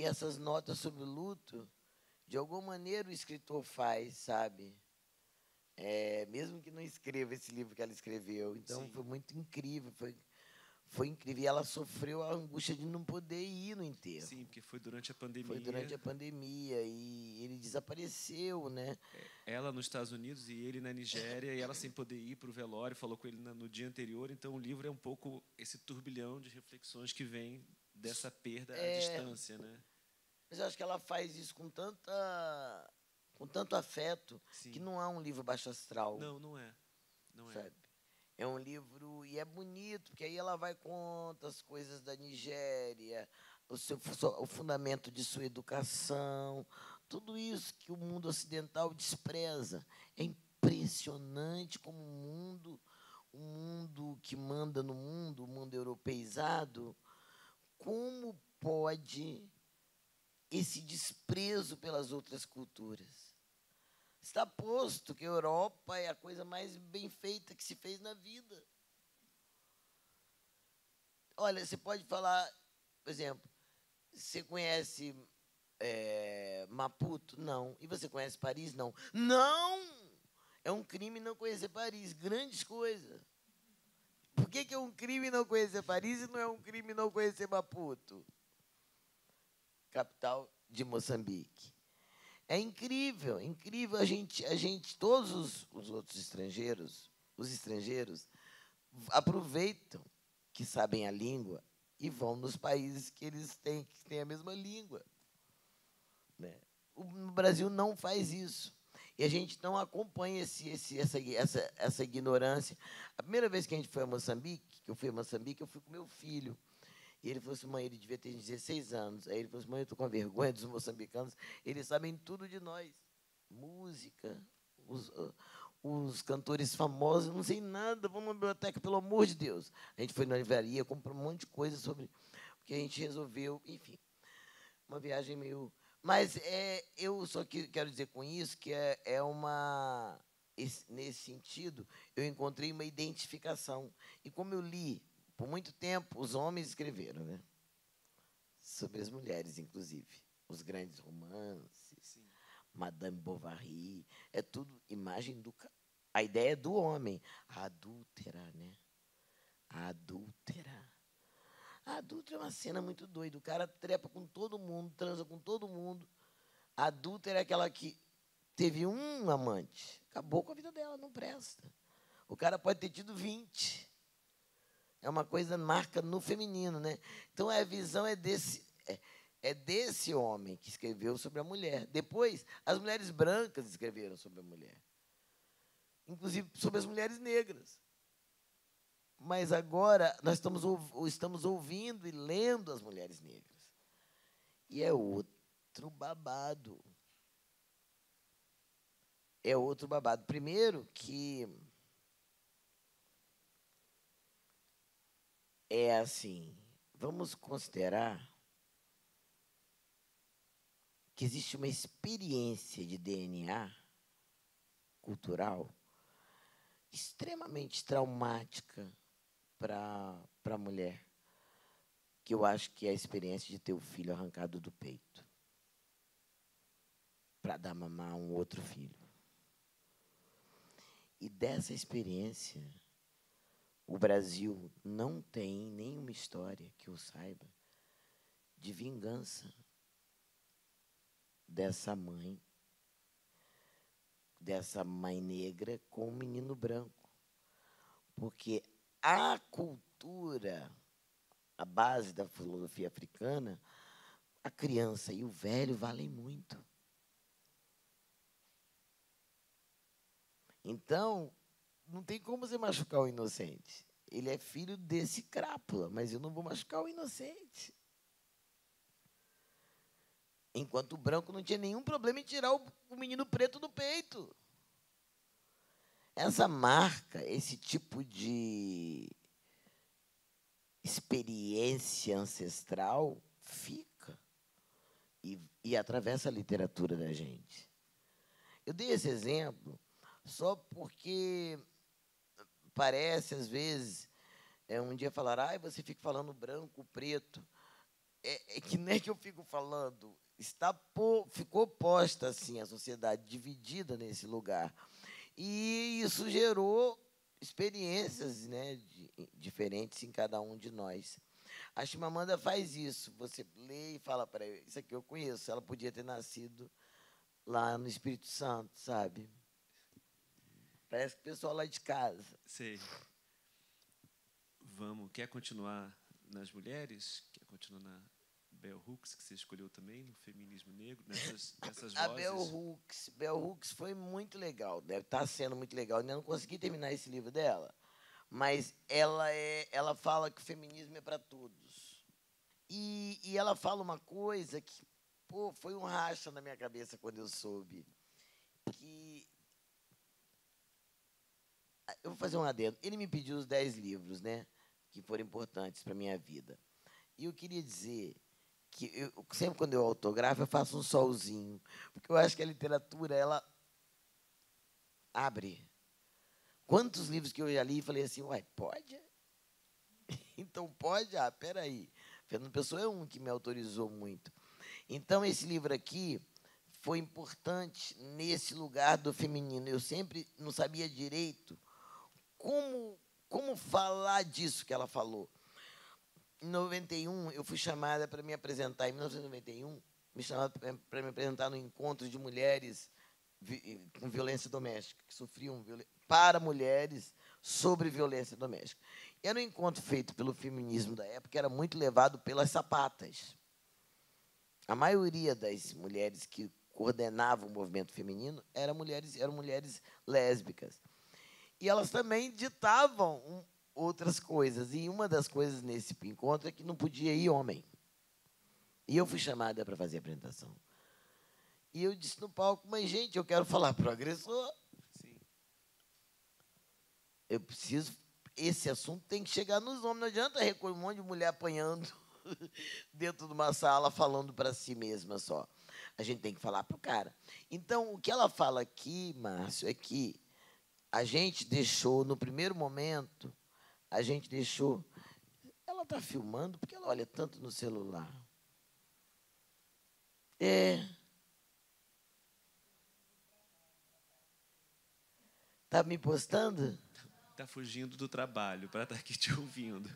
essas notas sobre o luto, de alguma maneira o escritor faz, sabe? Mesmo que não escreva esse livro que ela escreveu. Então, Sim. foi muito incrível, foi incrível. E ela sofreu a angústia de não poder ir no enterro. Sim, porque foi durante a pandemia. Foi durante a pandemia e ele desapareceu, né? Ela nos Estados Unidos e ele na Nigéria, e ela sem poder ir para o velório, falou com ele no dia anterior. Então, o livro é um pouco esse turbilhão de reflexões que vem dessa perda à distância, né? Mas eu acho que ela faz isso com tanto afeto. Sim. Que não é um livro baixo astral. Não, não é. Não sabe? é. É um livro, e é bonito, porque aí ela vai contar as coisas da Nigéria, o fundamento de sua educação, tudo isso que o mundo ocidental despreza. É impressionante como o mundo que manda no mundo, o mundo europeizado, como pode esse desprezo pelas outras culturas. Está posto que a Europa é a coisa mais bem feita que se fez na vida. Olha, você pode falar, por exemplo, você conhece Maputo? Não. E você conhece Paris? Não. Não! É um crime não conhecer Paris. Grandes coisas. Por que é um crime não conhecer Paris e não é um crime não conhecer Maputo? Capital de Moçambique. É incrível, incrível. A gente todos os outros estrangeiros, os estrangeiros, aproveitam que sabem a língua e vão nos países que que têm a mesma língua. Né? O Brasil não faz isso. E a gente não acompanha essa ignorância. A primeira vez que a gente foi a Moçambique, eu fui com meu filho. E ele falou assim, mãe, ele devia ter 16 anos. Aí ele falou assim, mãe, eu estou com vergonha dos moçambicanos. Eles sabem tudo de nós. Música, os cantores famosos, não sei nada, vamos na biblioteca, pelo amor de Deus. A gente foi na livraria, comprou um monte de coisa sobre... Porque a gente resolveu, enfim, uma viagem meio... Mas eu só quero dizer com isso que nesse sentido, eu encontrei uma identificação. E como eu li, por muito tempo, os homens escreveram, né? Sobre as mulheres, inclusive. Os grandes romances, sim. Madame Bovary, é tudo imagem do... A ideia é do homem. A adúltera, né? A adúltera. A adúltera é uma cena muito doida. O cara trepa com todo mundo, transa com todo mundo. A adúltera é aquela que teve um amante. Acabou com a vida dela, não presta. O cara pode ter tido 20. É uma coisa marca no feminino, né? Então a visão é desse homem que escreveu sobre a mulher. Depois, as mulheres brancas escreveram sobre a mulher. Inclusive sobre as mulheres negras. Mas agora nós estamos ouvindo e lendo as mulheres negras. E é outro babado. É outro babado. Primeiro que é assim, vamos considerar que existe uma experiência de DNA cultural extremamente traumática para a mulher, que eu acho que é a experiência de ter o filho arrancado do peito para dar mamar a um outro filho. E dessa experiência, O Brasil não tem nenhuma história, que eu saiba, de vingança dessa mãe negra com o menino branco. Porque a cultura, a base da filosofia africana, a criança e o velho valem muito. Então, não tem como você machucar o inocente. Ele é filho desse crápula, mas eu não vou machucar o inocente. Enquanto o branco não tinha nenhum problema em tirar o menino preto do peito. Essa marca, esse tipo de experiência ancestral fica e atravessa a literatura da gente. Eu dei esse exemplo só porque parece, às vezes, um dia falar, você fica falando branco, preto. É que nem que eu fico falando, ficou posta assim, a sociedade dividida nesse lugar. E isso gerou experiências, né, diferentes em cada um de nós. A Chimamanda faz isso. Você lê e fala para ela, isso aqui eu conheço. Ela podia ter nascido lá no Espírito Santo, sabe? Parece que o pessoal lá de casa. Sei. Vamos. Quer continuar nas mulheres? Quer continuar na Bell Hooks, que você escolheu também, no feminismo negro, nessas vozes? A Bell Hooks foi muito legal. Deve estar sendo muito legal. Eu ainda não consegui terminar esse livro dela. Mas ela fala que o feminismo é para todos. E ela fala uma coisa que foi um racha na minha cabeça quando eu soube. Que eu vou fazer um adendo. Ele me pediu os 10 livros, né, que foram importantes para a minha vida. E eu queria dizer que sempre quando eu autografo, eu faço um solzinho. Porque eu acho que a literatura, ela abre. Quantos livros que eu já li e falei assim, pode? Então pode? Peraí. Fernando Pessoa é um que me autorizou muito. Então, esse livro aqui foi importante nesse lugar do feminino. Eu sempre não sabia direito como falar disso que ela falou. Em 91, eu fui chamada para me apresentar. Em 1991, me chamaram para me apresentar no encontro de mulheres com violência doméstica, que sofriam para mulheres sobre violência doméstica. Era um encontro feito pelo feminismo da época, era muito levado pelas sapatas. A maioria das mulheres que coordenavam o movimento feminino eram mulheres lésbicas. E elas também ditavam outras coisas. E uma das coisas nesse encontro é que não podia ir homem. E eu fui chamada para fazer a apresentação. E eu disse no palco, mas, gente, eu quero falar para o agressor. Sim. Eu preciso... Esse assunto tem que chegar nos homens. Não adianta recolher um monte de mulher apanhando dentro de uma sala, falando para si mesma só. A gente tem que falar para o cara. Então, o que ela fala aqui, Márcio, é que a gente deixou, no primeiro momento, Ela está filmando porque ela olha tanto no celular. Está me postando? Está fugindo do trabalho para estar aqui te ouvindo.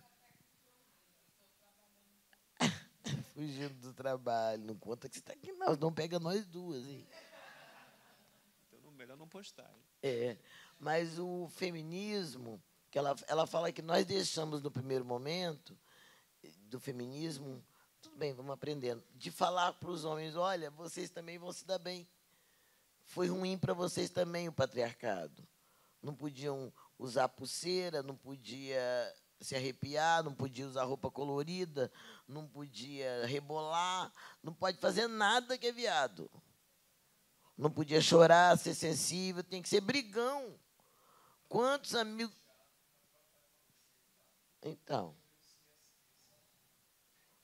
Fugindo do trabalho. Não conta que você está aqui, não. Não pega nós duas, hein? Então, melhor não postar. Hein? Mas o feminismo, que ela fala que nós deixamos no primeiro momento do feminismo, tudo bem, vamos aprendendo, de falar para os homens, olha, vocês também vão se dar bem. Foi ruim para vocês também o patriarcado. Não podiam usar pulseira, não podia se arrepiar, não podia usar roupa colorida, não podia rebolar, não pode fazer nada que é viado. Não podia chorar, ser sensível, tem que ser brigão. Quantos amigos... Então.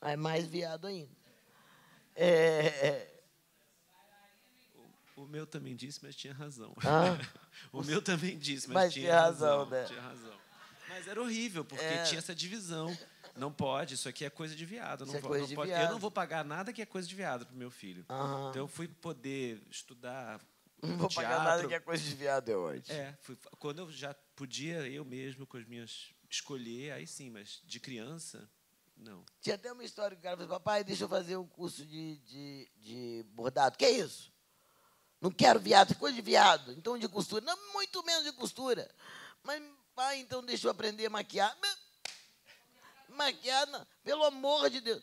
É mais viado ainda. O meu também disse, mas tinha razão. Ah? O meu também disse, mas tinha razão. Né? Tinha razão. Mas era horrível, porque tinha essa divisão. Não pode, isso aqui é coisa de viado. Não pode. Eu não vou pagar nada que é coisa de viado para o meu filho. Uhum. Então, eu fui poder estudar não vou teatro. Pagar nada que é coisa de viado, é ótimo. Quando eu já podia, eu mesmo, com as minhas escolher, aí sim, mas de criança, não. Tinha até uma história que o cara falou, papai, deixa eu fazer um curso de bordado. Que isso? Não quero viado, coisa de viado. Então, de costura. Não, muito menos de costura. Mas, pai, então deixa eu aprender a maquiar. Maquiar, não. Pelo amor de Deus.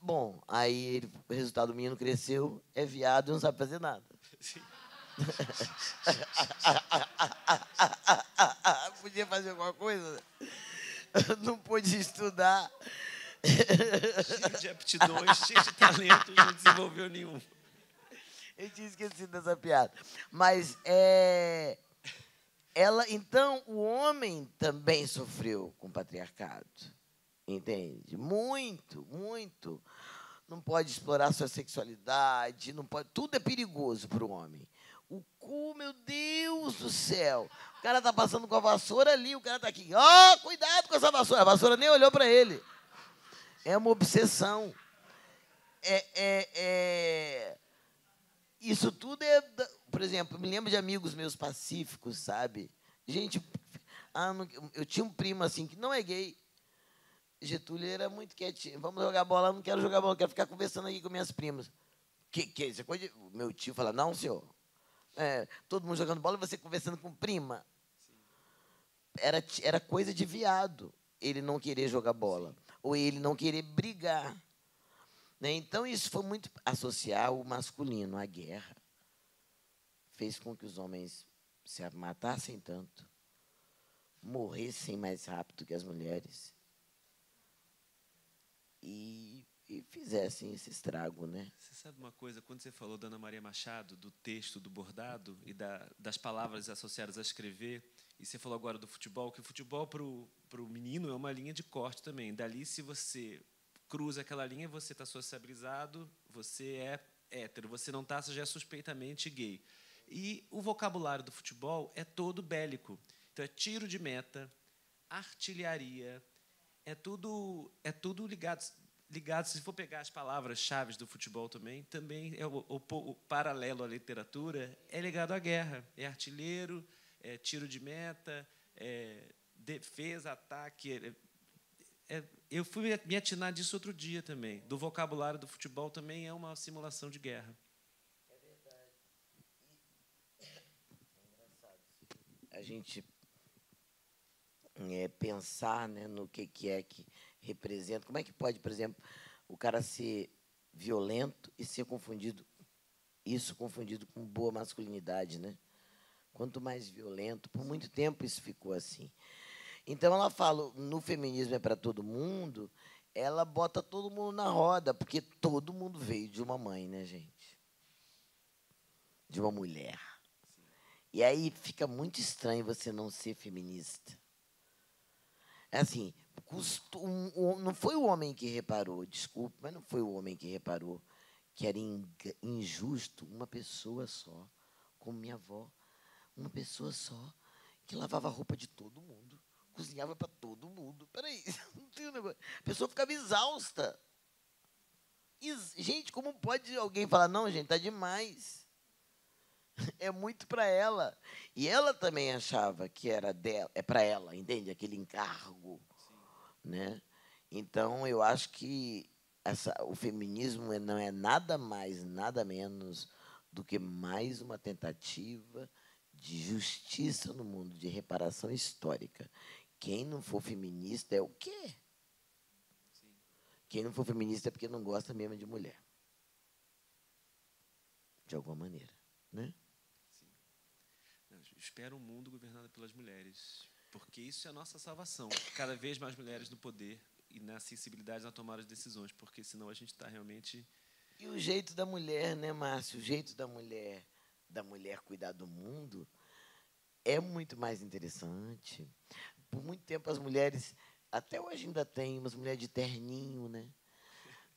Bom, aí o resultado do menino cresceu, é viado e não sabe fazer nada. Sim. Podia fazer alguma coisa? Não pôde estudar. Cheio de aptidões, cheio de talentos, não desenvolveu nenhum. Eu tinha esquecido dessa piada. Mas então, o homem também sofreu com o patriarcado. Entende? Muito, muito. Não pode explorar sua sexualidade, não pode. Tudo é perigoso para o homem. O cu, meu Deus do céu. O cara tá passando com a vassoura ali, o cara tá aqui. Ó, cuidado com essa vassoura. A vassoura nem olhou para ele. É uma obsessão. Isso tudo é... Por exemplo, eu me lembro de amigos meus pacíficos, sabe? Gente, eu tinha um primo assim, que não é gay. Getúlio era muito quietinho. Vamos jogar bola, não quero jogar bola, quero ficar conversando aqui com minhas primas. Que isso é coisa de... O meu tio fala, não, senhor. Todo mundo jogando bola e você conversando com prima. Era coisa de viado, ele não querer jogar bola. Ou ele não querer brigar. Né? Então, isso foi muito... Associar o masculino à guerra fez com que os homens se matassem tanto, morressem mais rápido que as mulheres e fizessem esse estrago, né? Você sabe uma coisa? Quando você falou da Ana Maria Machado, do texto, do bordado e das palavras associadas a escrever, e você falou agora do futebol, que o futebol para o menino é uma linha de corte também. Dali, se você cruza aquela linha, você está sociabilizado, você é hétero, você não está, você já é suspeitamente gay. E o vocabulário do futebol é todo bélico. Então, é tiro de meta, artilharia, é tudo ligado, se for pegar as palavras-chave do futebol também é o paralelo à literatura, é ligado à guerra. É artilheiro, é tiro de meta, é defesa, ataque. Eu fui me atinar disso outro dia também. Do vocabulário do futebol também é uma simulação de guerra. É verdade. É engraçado a gente pensar, né, no que é que representa. Como é que pode, por exemplo, o cara ser violento e ser confundido com boa masculinidade, né? Quanto mais violento, por muito tempo isso ficou assim. Então, ela fala, no feminismo é para todo mundo, ela bota todo mundo na roda, porque todo mundo veio de uma mãe, né, gente? De uma mulher. E aí fica muito estranho você não ser feminista. É assim, não foi o homem que reparou, desculpe, mas não foi o homem que reparou que era injusto uma pessoa só, como minha avó, uma pessoa só, que lavava a roupa de todo mundo, cozinhava para todo mundo. Peraí, não tem um negócio. A pessoa ficava exausta. Gente, como pode alguém falar, não, gente, tá demais? É muito para ela. E ela também achava que era dela, é para ela, entende? Aquele encargo. Né? Então, eu acho que o feminismo não é nada mais, nada menos do que mais uma tentativa de justiça no mundo, de reparação histórica. Quem não for feminista é o quê? Sim. Quem não for feminista é porque não gosta mesmo de mulher. De alguma maneira. Né? Sim. Eu espero um mundo governado pelas mulheres, porque isso é a nossa salvação. Cada vez mais mulheres no poder e na sensibilidade na tomada de decisões, porque senão a gente está realmente... E o jeito da mulher, né, Márcio? O jeito da mulher cuidar do mundo é muito mais interessante. Por muito tempo as mulheres, até hoje ainda tem umas mulheres de terninho, né?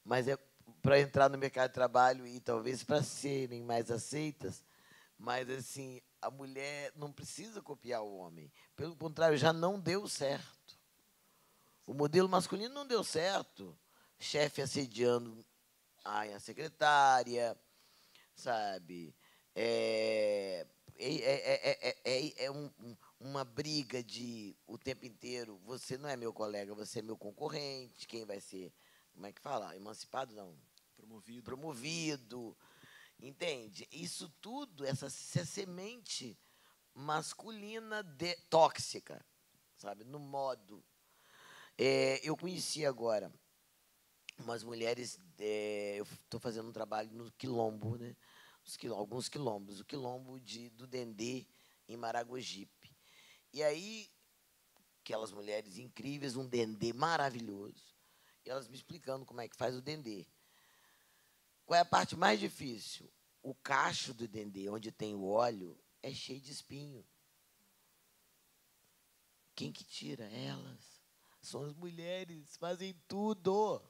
Mas é para entrar no mercado de trabalho e talvez para serem mais aceitas, mas assim, a mulher não precisa copiar o homem. Pelo contrário, já não deu certo. O modelo masculino não deu certo. Chefe assediando a secretária, sabe? Uma briga de o tempo inteiro, você não é meu colega, você é meu concorrente, quem vai ser, como é que fala? Emancipado, não? Promovido. Entende? Isso tudo, essa semente masculina tóxica, sabe? No modo. Eu conheci agora umas mulheres, eu estou fazendo um trabalho no Quilombo, né? Alguns quilombos, o Quilombo do Dendê, em Maragogipe. E aí, aquelas mulheres incríveis, um dendê maravilhoso, e elas me explicando como é que faz o dendê. Qual é a parte mais difícil? O cacho do dendê, onde tem o óleo, é cheio de espinho. Quem que tira? Elas. São as mulheres, fazem tudo.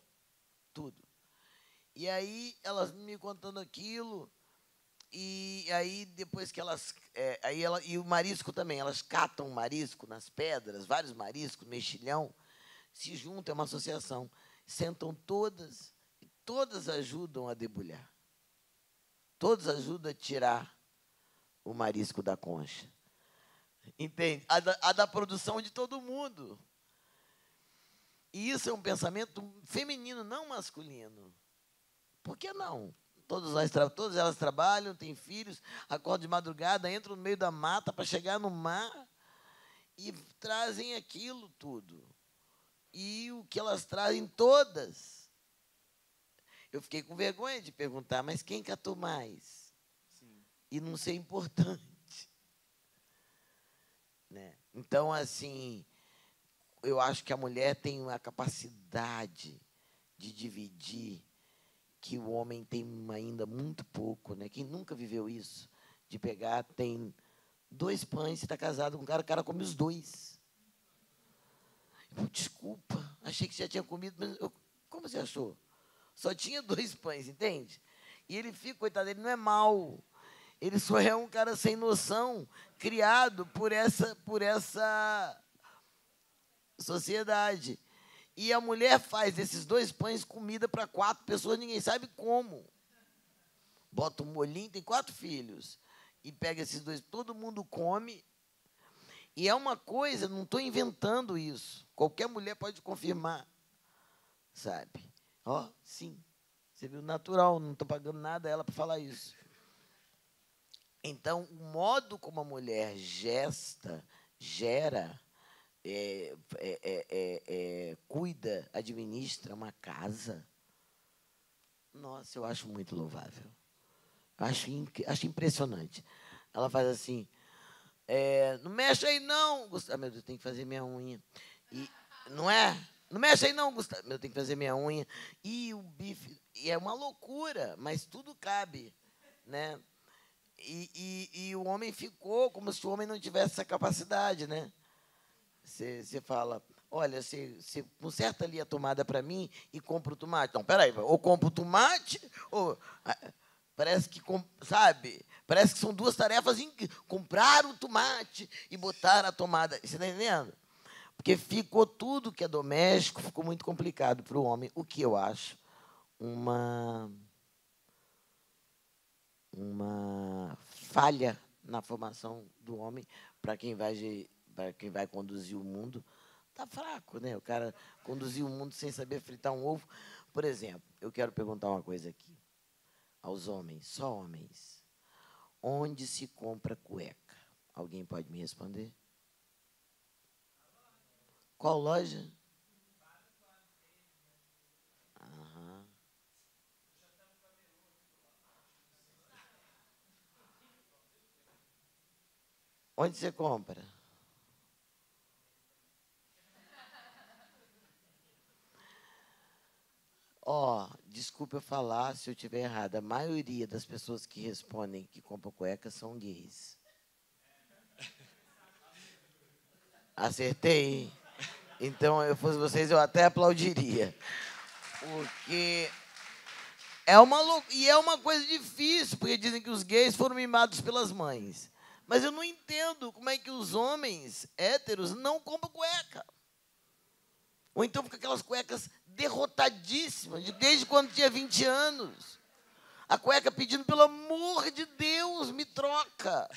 Tudo. E aí, elas me contando aquilo, e aí, depois que elas... e o marisco também, elas catam o marisco nas pedras, vários mariscos, mexilhão, se juntam, é uma associação. Sentam todas, e todas ajudam a debulhar. Todos ajudam a tirar o marisco da concha. Entende? A da produção de todo mundo. E isso é um pensamento feminino, não masculino. Por que não? Todas elas trabalham, têm filhos, acordam de madrugada, entram no meio da mata para chegar no mar e trazem aquilo tudo. E o que elas trazem, todas. Eu fiquei com vergonha de perguntar, mas quem catou mais? Sim. E não ser importante. Né? Então, assim, eu acho que a mulher tem uma capacidade de dividir que o homem tem ainda muito pouco, né? Quem nunca viveu isso? De pegar, tem 2 pães, você está casado com um cara, o cara come os 2. Desculpa, achei que você já tinha comido, mas como você achou? Só tinha 2 pães, entende? E ele fica, coitado, ele não é mau. Ele só é um cara sem noção, criado por essa sociedade. E a mulher faz desses 2 pães comida para 4 pessoas, ninguém sabe como. Bota um molhinho, tem 4 filhos. E pega esses 2, todo mundo come. E é uma coisa, não estou inventando isso. Qualquer mulher pode confirmar. Sabe? Sim. Você viu, natural, não estou pagando nada a ela para falar isso. Então, o modo como a mulher gera, cuida, administra uma casa, nossa, eu acho muito louvável. Acho impressionante. Ela faz assim, não mexe aí não, Gustavo. Meu Deus, tem que fazer minha unha. E, não é? Não mexe aí não, Gustavo. Meu, tem que fazer minha unha. E o bife, e é uma loucura, mas tudo cabe, né? E o homem ficou como se o homem não tivesse essa capacidade, né? Você fala, olha, você conserta ali a tomada para mim e compra o tomate. Não, peraí, ou compra o tomate, ou... Parece que, sabe? Parece que são 2 tarefas, comprar o tomate e botar a tomada. Você está entendendo? Porque ficou tudo que é doméstico, ficou muito complicado para o homem, o que eu acho uma falha na formação do homem para quem vai conduzir o mundo. Está fraco, né? O cara conduzir o mundo sem saber fritar um ovo. Por exemplo, eu quero perguntar uma coisa aqui aos homens, só homens. Onde se compra cueca? Alguém pode me responder? Qual loja? Aham. Onde você compra? Desculpa eu falar se eu estiver errado. A maioria das pessoas que respondem que compram cueca são gays. Acertei? Então, eu fosse vocês, eu até aplaudiria. Porque é uma coisa difícil, porque dizem que os gays foram mimados pelas mães. Mas eu não entendo como é que os homens héteros não compram cueca. Ou então fica aquelas cuecas derrotadíssimas, desde quando tinha 20 anos. A cueca pedindo, pelo amor de Deus, me troca.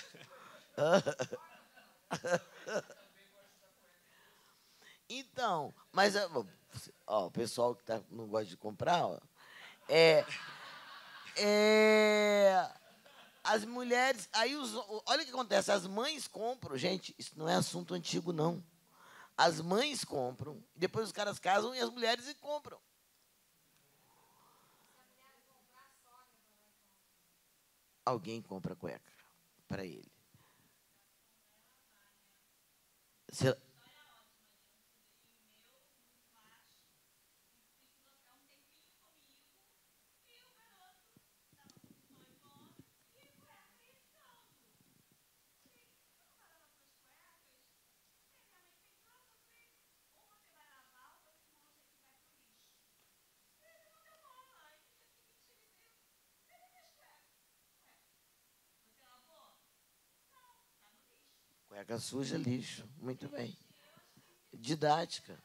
Então, mas ó, o pessoal que não gosta de comprar, ó, é, as mulheres... Aí olha o que acontece, as mães compram. Gente, isso não é assunto antigo, não. As mães compram, depois os caras casam e as mulheres compram. Alguém compra cueca para ele. Se... Cueca suja, lixo. Muito bem. Didática.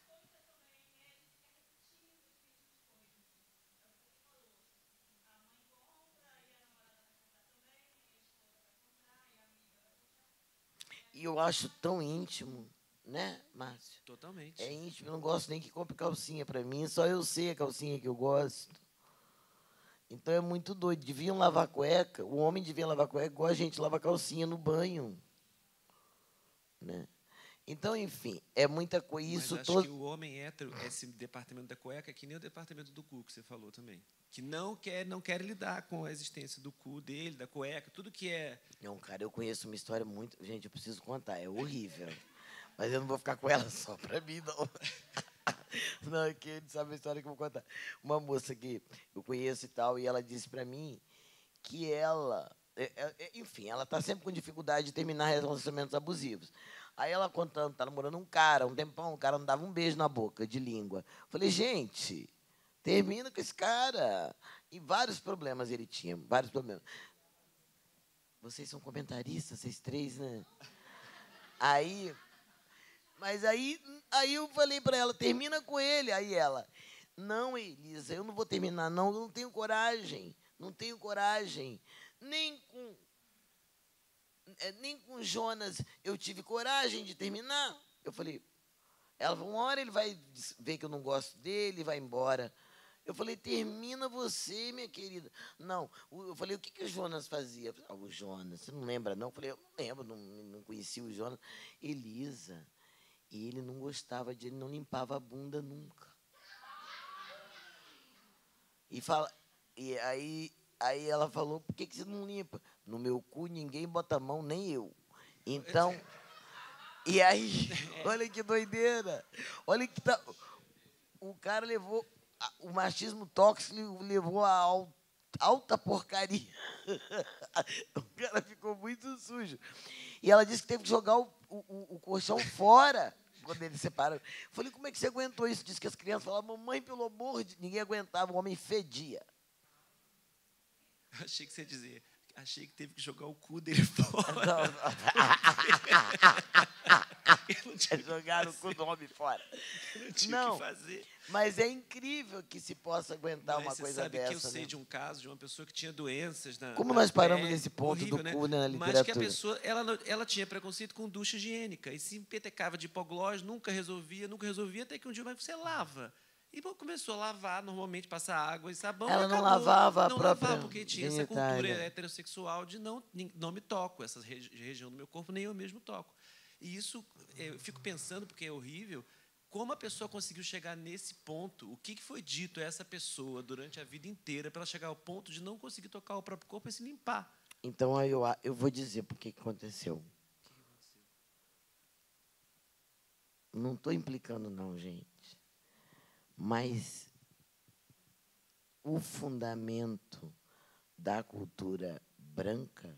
E eu acho tão íntimo, né, Márcio? Totalmente. É íntimo, eu não gosto nem que compre calcinha para mim, só eu sei a calcinha que eu gosto. Então é muito doido. Deviam lavar cueca, o homem devia lavar cueca igual a gente lava calcinha no banho. Né? Então, enfim, é muita coisa. Mas Isso acho todo... que o homem hétero, esse departamento da cueca, é que nem o departamento do cu, que você falou também. Que não quer lidar com a existência do cu dele, da cueca, tudo que é... Não, cara, eu conheço uma história muito... Gente, eu preciso contar, é horrível. Mas eu não vou ficar com ela só para mim, não. Não, é que ele sabe a história que eu vou contar. Uma moça que eu conheço e tal, e ela disse para mim que ela... enfim, ela está sempre com dificuldade de terminar relacionamentos abusivos. Aí ela contando, tá namorando um cara, um tempão, o cara não dava um beijo na boca, de língua. Falei, gente, termina com esse cara. E vários problemas ele tinha, vários problemas. Vocês são comentaristas, vocês três, né? Mas aí eu falei para ela, termina com ele. Aí ela, não, Elisa, eu não vou terminar, não, eu não tenho coragem. Não tenho coragem. Nem com Jonas eu tive coragem de terminar. Eu falei, ela falou, uma hora ele vai ver que eu não gosto dele e vai embora. Eu falei, termina você, minha querida. Não, eu falei, o que o Jonas fazia? Falei, o Jonas, você não lembra, não? Eu falei, eu não lembro, não conhecia o Jonas. Elisa, e ele não gostava de ele, não limpava a bunda nunca. Aí ela falou, por que você não limpa? No meu cu ninguém bota a mão, nem eu. Então, e aí, olha que doideira. Olha que tá, o cara levou, o machismo tóxico levou a alta porcaria. O cara ficou muito sujo. E ela disse que teve que jogar o colchão fora quando eles separaram. Falei, como é que você aguentou isso? Disse que as crianças falavam, mamãe, pelo amor de... Ninguém aguentava, o homem fedia. Achei que você ia dizer, achei que teve que jogar o cu dele fora. Não. Jogaram o cu do homem fora. Não tinha o que fazer. Mas é incrível que se possa aguentar Mas uma coisa dessa. Você sabe que eu sei né? de um caso de uma pessoa que tinha doenças na... Como nós paramos pele, nesse ponto horrível, do cu na literatura? Mas que a pessoa, ela tinha preconceito com ducha higiênica. E se empetecava de hipoglós, nunca resolvia, até que um dia você lava. E começou a lavar, normalmente, passar água e sabão. Ela não lavava a não própria lavava, porque tinha essa cultura genitália. heterossexual de não me toco, essa região do meu corpo, nem eu mesmo toco. E isso, eu fico pensando, porque é horrível, como a pessoa conseguiu chegar nesse ponto, o que foi dito a essa pessoa durante a vida inteira para ela chegar ao ponto de não conseguir tocar o próprio corpo e se limpar. Então, eu vou dizer por que aconteceu. Não estou implicando, não, gente. Mas o fundamento da cultura branca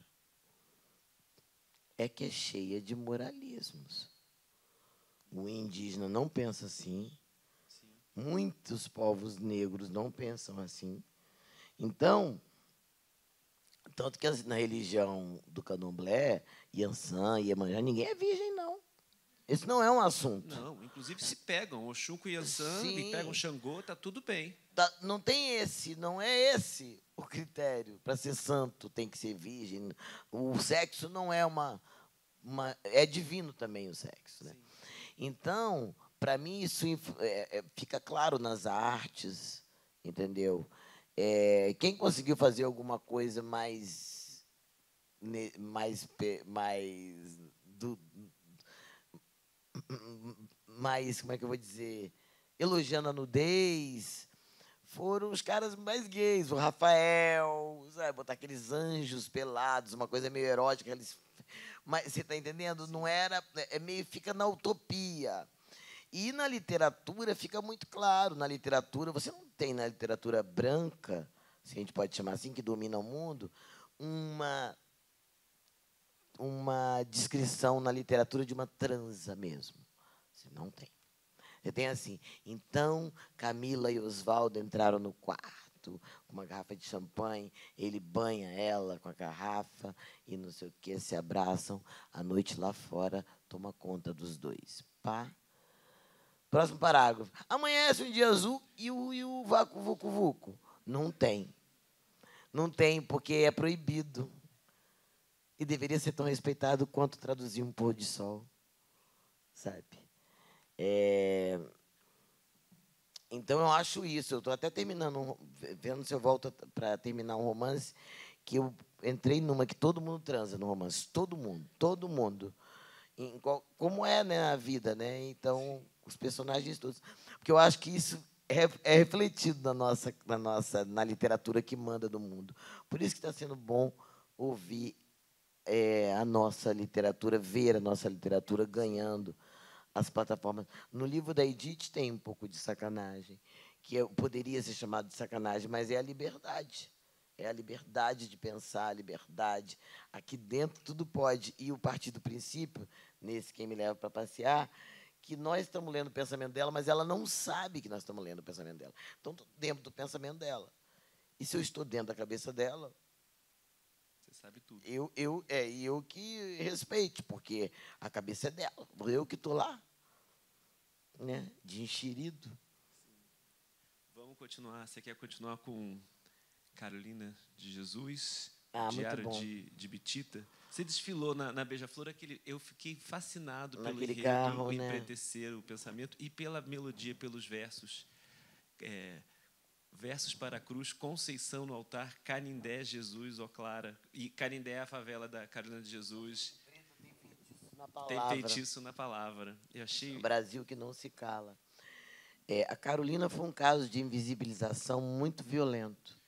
é que é cheia de moralismos. O indígena não pensa assim. Sim. Muitos povos negros não pensam assim. Então, tanto que na religião do candomblé, Iansã, Iemanjá, ninguém é virgem, não. Esse não é um assunto. Não, inclusive se pegam Oxum com Iansã, e pegam Xangô, tá tudo bem. Não tem não é esse o critério. Para ser santo tem que ser virgem. O sexo não é é divino também o sexo. Né? Então, para mim, isso fica claro nas artes, entendeu? Quem conseguiu fazer alguma coisa do, mais, como é que eu vou dizer, elogiando a nudez, foram os caras mais gays, o Rafael, sabe, botar aqueles anjos pelados, uma coisa meio erótica, mas você está entendendo? Não era, meio fica na utopia. E na literatura fica muito claro, na literatura, você não tem na literatura branca, se a gente pode chamar assim, que domina o mundo, uma descrição na literatura de uma transa mesmo. Você não tem. Você tem assim, então Camila e Oswaldo entraram no quarto com uma garrafa de champanhe, ele banha ela com a garrafa e não sei o que, se abraçam, a noite lá fora toma conta dos dois. Pá. Próximo parágrafo. Amanhece um dia azul e o vácuo vucu vucu. Não tem. Não tem, porque é proibido. E deveria ser tão respeitado quanto traduzir um pôr de sol. Sabe? Então, eu acho isso. Eu estou até terminando, vendo se eu volto para terminar um romance, que eu entrei numa que todo mundo transa no romance. Todo mundo. Todo mundo. Como é, né, a vida, né? Então, os personagens todos. Porque eu acho que isso é refletido na literatura que manda do mundo. Por isso que está sendo bom ouvir a nossa literatura, ver a nossa literatura ganhando as plataformas. No livro da Edith tem um pouco de sacanagem, que poderia ser chamado de sacanagem, mas é a liberdade. É a liberdade de pensar, a liberdade. Aqui dentro tudo pode. E eu parti do princípio, nesse Quem Me Leva para Passear, que nós estamos lendo o pensamento dela, mas ela não sabe que nós estamos lendo o pensamento dela. Então, estou dentro do pensamento dela. E se eu estou dentro da cabeça dela, você sabe tudo. Eu que respeite, porque a cabeça é dela. Eu que estou lá, né, de enxerido. Sim. Vamos continuar. Você quer continuar com Carolina de Jesus, Diário de Bitita? Você desfilou na Beija-Flor, eu fiquei fascinado pelo enredo, carro, o né? empretecer, o pensamento e pela melodia, pelos versos. Versos para a cruz, Conceição no altar, Canindé, Jesus, ó Clara. E Canindé é a favela da Carolina de Jesus. Tem feitiço na palavra. Eu achei... O Brasil que não se cala. A Carolina foi um caso de invisibilização muito violento.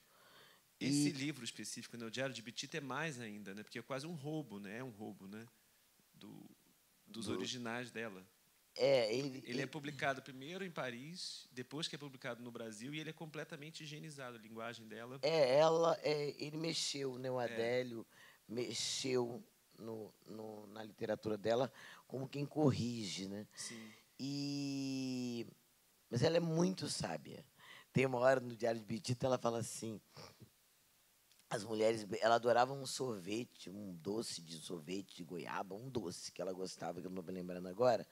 Esse livro específico, né, o Diário de Bitita, é mais ainda, né, porque é quase um roubo, né? É um roubo, né, dos originais dela. Ele é publicado primeiro em Paris, depois que é publicado no Brasil, e ele é completamente higienizado, a linguagem dela. Ele mexeu, né, o Adélio mexeu na literatura dela como quem corrige, né? Sim. Mas ela é muito sábia. Tem uma hora no Diário de Bitita, ela fala assim, as mulheres, ela adorava um sorvete, um doce de sorvete de goiaba, um doce que ela gostava, que eu não estou me lembrando agora,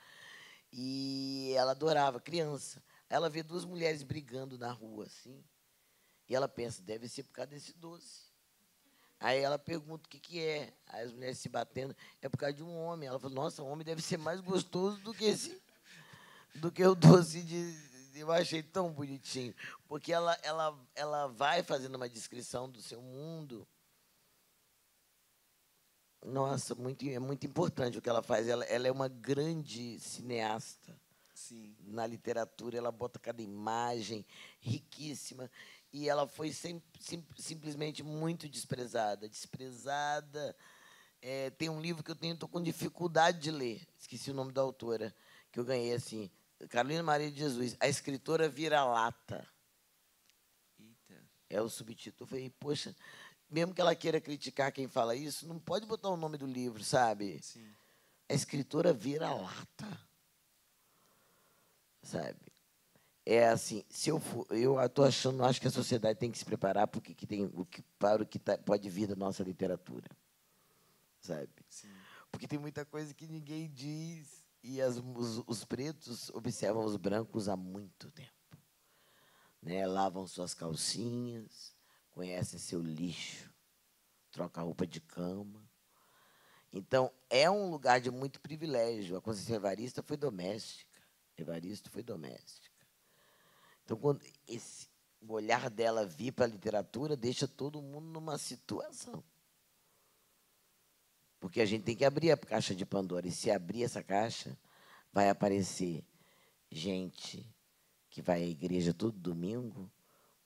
e ela adorava, criança. Ela vê duas mulheres brigando na rua, assim, e ela pensa, deve ser por causa desse doce. Aí ela pergunta o que é. Aí as mulheres se batendo, é por causa de um homem. Ela fala, nossa, um homem deve ser mais gostoso do que o doce de... Eu achei tão bonitinho, porque ela vai fazendo uma descrição do seu mundo. Nossa, é muito importante o que ela faz. Ela é uma grande cineasta. Sim. Na literatura, ela bota cada imagem riquíssima. E ela foi simplesmente muito desprezada. Tem um livro que eu estou com dificuldade de ler. Esqueci o nome da autora, que eu ganhei assim. Carolina Maria de Jesus, a escritora vira-lata. Eita. É o subtítulo. Eu falei, poxa, mesmo que ela queira criticar quem fala isso, não pode botar o nome do livro, sabe? Sim. A escritora vira-lata. Sabe? É assim, se eu for, eu estou achando, acho que a sociedade tem que se preparar para o que pode vir da nossa literatura. Sabe? Sim. Porque tem muita coisa que ninguém diz. E os pretos observam os brancos há muito tempo. Né? Lavam suas calcinhas, conhecem seu lixo, trocam roupa de cama. Então, é um lugar de muito privilégio. A Conceição Evarista foi doméstica. Evaristo foi doméstica. Então, quando o olhar dela vir para a literatura deixa todo mundo numa situação. Porque a gente tem que abrir a caixa de Pandora. E se abrir essa caixa, vai aparecer gente que vai à igreja todo domingo,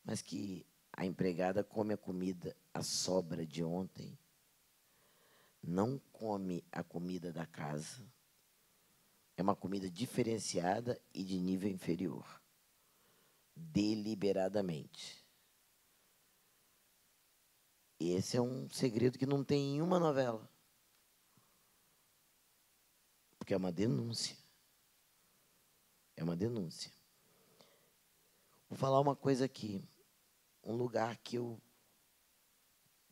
mas que a empregada come a comida, a sobra de ontem, não come a comida da casa. É uma comida diferenciada e de nível inferior. Deliberadamente. Esse é um segredo que não tem em uma novela. Porque é uma denúncia. É uma denúncia. Vou falar uma coisa aqui. Um lugar que eu...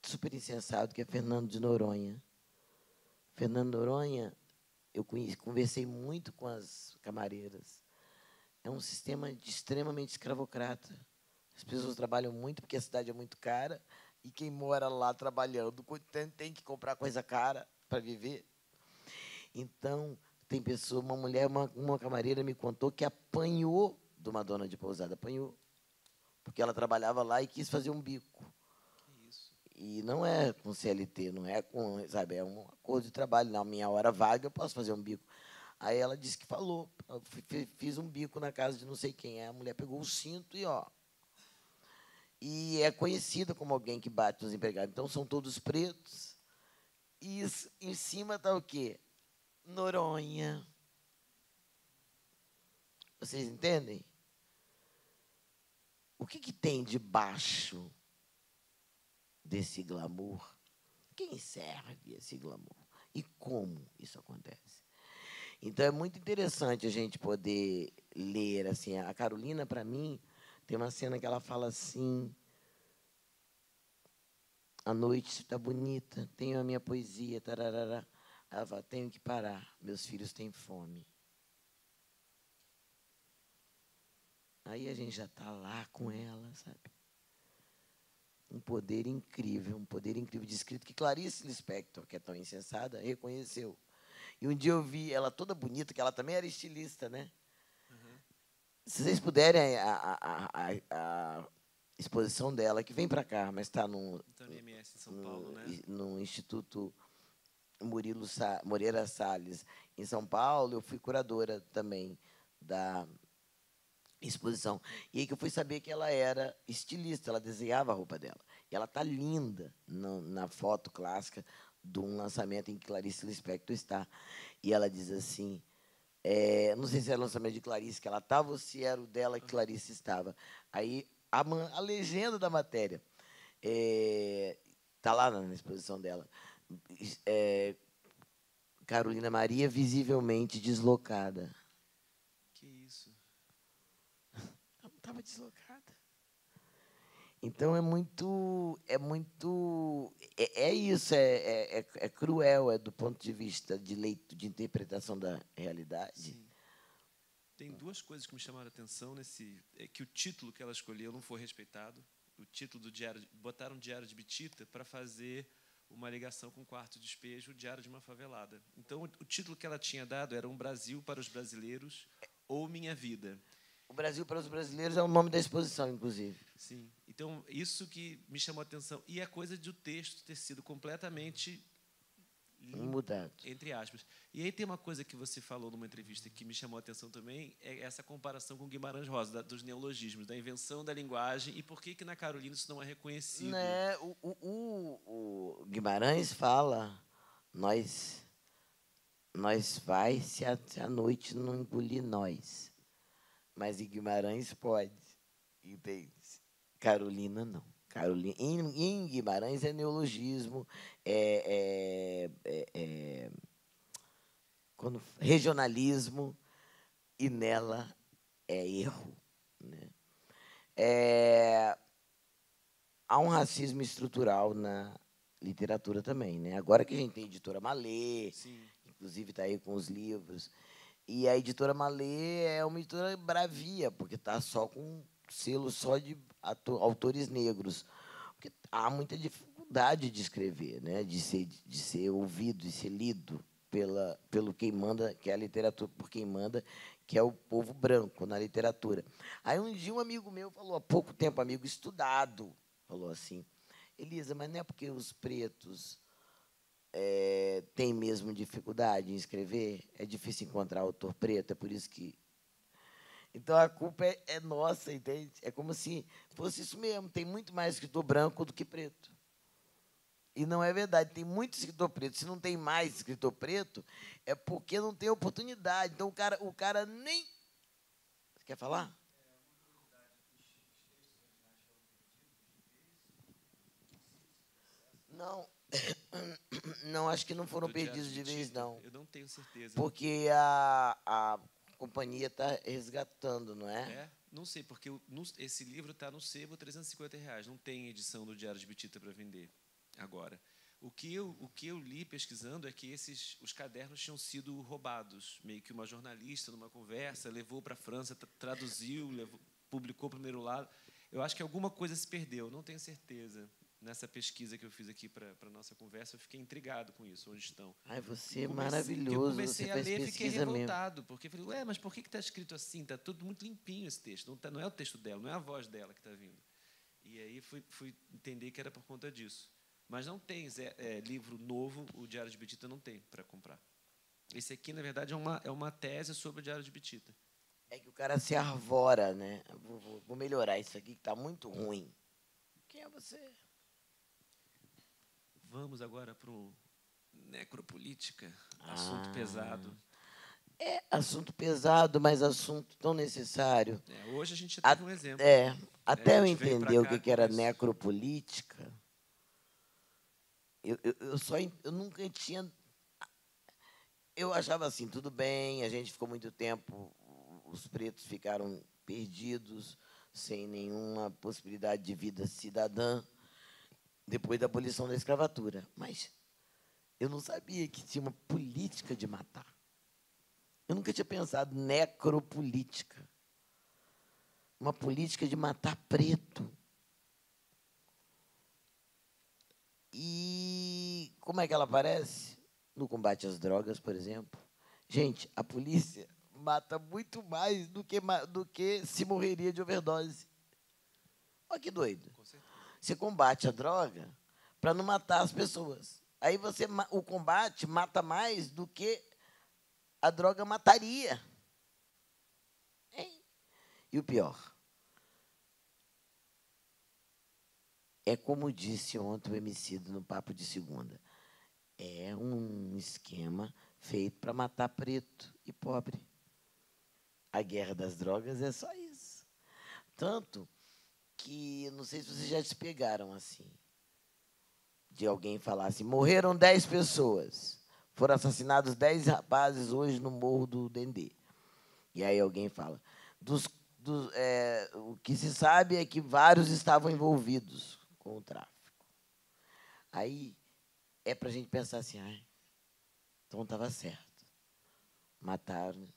super insensado, que é Fernando de Noronha. Fernando de Noronha, eu conversei muito com as camareiras. É um sistema extremamente escravocrata. As pessoas trabalham muito porque a cidade é muito cara e quem mora lá trabalhando tem que comprar coisa cara para viver. Então, tem pessoa, uma mulher, uma camareira me contou que apanhou de uma dona de pousada, apanhou, porque ela trabalhava lá e quis fazer um bico. Que isso? E não é com CLT, não é com, sabe, é um acordo de trabalho. Na minha hora vaga, eu posso fazer um bico. Aí ela disse que falou, eu fiz um bico na casa de não sei quem. Aí a mulher pegou o cinto e, ó. E é conhecida como alguém que bate nos empregados. Então, são todos pretos. E em cima está o quê? Noronha. Vocês entendem? O que tem debaixo desse glamour? Quem serve esse glamour? E como isso acontece? Então, é muito interessante a gente poder ler. Assim, a Carolina, para mim, tem uma cena que ela fala assim: a noite está bonita, tenho a minha poesia, tararara. Ela fala, tenho que parar, meus filhos têm fome. Aí a gente já está lá com ela, sabe? Um poder incrível de escrita que Clarice Lispector, que é tão insensada, reconheceu. E um dia eu vi ela toda bonita, que ela também era estilista, né? Uhum. Se vocês puderem, a exposição dela, que vem para cá, mas está Então, no IMS em São Paulo, né? no Instituto Moreira Salles, em São Paulo. Eu fui curadora também da exposição. E aí que eu fui saber que ela era estilista, ela desenhava a roupa dela. E ela está linda na foto clássica de um lançamento em que Clarice Lispector está. E ela diz assim, não sei se era o lançamento de Clarice que ela estava ou se era o dela que Clarice estava. Aí a legenda da matéria está lá na exposição dela. Carolina Maria visivelmente deslocada. Que isso? Ela não estava deslocada. Então isso, é cruel, do ponto de vista de interpretação da realidade. Sim. Tem duas coisas que me chamaram a atenção que o título que ela escolheu não foi respeitado. O título do diário, botaram Diário de Bitita para fazer uma ligação com o Quarto Despejo, o Diário de uma Favelada. Então, o título que ela tinha dado era Um Brasil para os Brasileiros ou Minha Vida. O Brasil para os Brasileiros é o nome da exposição, inclusive. Sim. Então, isso que me chamou a atenção. E a coisa de o texto ter sido completamente mudado, entre aspas. E aí tem uma coisa que você falou numa entrevista que me chamou a atenção também, é essa comparação com Guimarães Rosa, dos neologismos, da invenção da linguagem, e por que na Carolina isso não é reconhecido. Né? O Guimarães fala, nós vai se a noite não engolir nós. Mas em Guimarães pode, entende? Carolina não. Carolina, em Guimarães é neologismo, regionalismo, e nela é erro. Né? Há um racismo estrutural na literatura também. Né? Agora que a gente tem a editora Malê, Sim. Inclusive está aí com os livros, e a editora Malê é uma editora bravia, porque está só com selo só de autores negros. Porque há muita dificuldade de escrever, né? de ser ouvido, de ser lido pelo quem manda, que é a literatura, por quem manda, que é o povo branco na literatura. Aí um dia um amigo meu falou, há pouco tempo, amigo estudado, falou assim, Elisa, mas não é porque os pretos têm mesmo dificuldade em escrever? É difícil encontrar autor preto, é por isso que... Então, a culpa é nossa, entende? É como se fosse isso mesmo, tem muito mais escritor branco do que preto. E não é verdade, tem muito escritor preto. Se não tem mais escritor preto, é porque não tem oportunidade. Então, o cara nem... Você quer falar? Não, não, acho que não foram Do Diário perdidos de de vez, Bitita? não. Eu não tenho certeza. Porque a companhia está resgatando, não é? É? Não sei, porque esse livro está no sebo R$ 350. Não tem edição do Diário de Bitita para vender agora. O que eu li pesquisando é que os cadernos tinham sido roubados. Meio que uma jornalista, numa conversa, levou para a França, traduziu, publicou o primeiro lado. Eu acho que alguma coisa se perdeu, não tenho certeza. Nessa pesquisa que eu fiz aqui para a nossa conversa, eu fiquei intrigado com isso, onde estão. Ai, você é Eu maravilhoso, comecei você a faz ler e fiquei pesquisa mesmo. revoltado, porque falei, ué, mas por que está escrito assim? Está tudo muito limpinho esse texto. Não é o texto dela, não é a voz dela que está vindo. E aí fui entender que era por conta disso. Mas não tem livro novo, o Diário de Bitita não tem para comprar. Esse aqui, na verdade, é uma tese sobre o Diário de Bitita. É que o cara se arvora, né? Vou melhorar isso aqui, que está muito ruim. Quem é você? Vamos agora para o necropolítica, assunto pesado. É assunto pesado, mas assunto tão necessário. Hoje a gente já teve um exemplo. Até eu gente veio pra entender o cá que era com isso. necropolítica, eu nunca tinha... Eu achava assim, tudo bem, a gente ficou muito tempo, os pretos ficaram perdidos, sem nenhuma possibilidade de vida cidadã, depois da abolição da escravatura. Mas eu não sabia que tinha uma política de matar. Eu nunca tinha pensado necropolítica. Uma política de matar preto. E como é que ela aparece? No combate às drogas, por exemplo. Gente, a polícia mata muito mais do que se morreria de overdose. Olha que doido. Você combate a droga para não matar as pessoas. Aí o combate mata mais do que a droga mataria. Hein? E o pior, é como disse ontem o Emicida no Papo de Segunda, é um esquema feito para matar preto e pobre. A guerra das drogas é só isso. Tanto que, não sei se vocês já se pegaram assim, de alguém falar assim, morreram 10 pessoas, foram assassinados 10 rapazes hoje no Morro do Dendê. E aí alguém fala, o que se sabe é que vários estavam envolvidos com o tráfico. Aí é para a gente pensar assim, então estava certo. Mataram,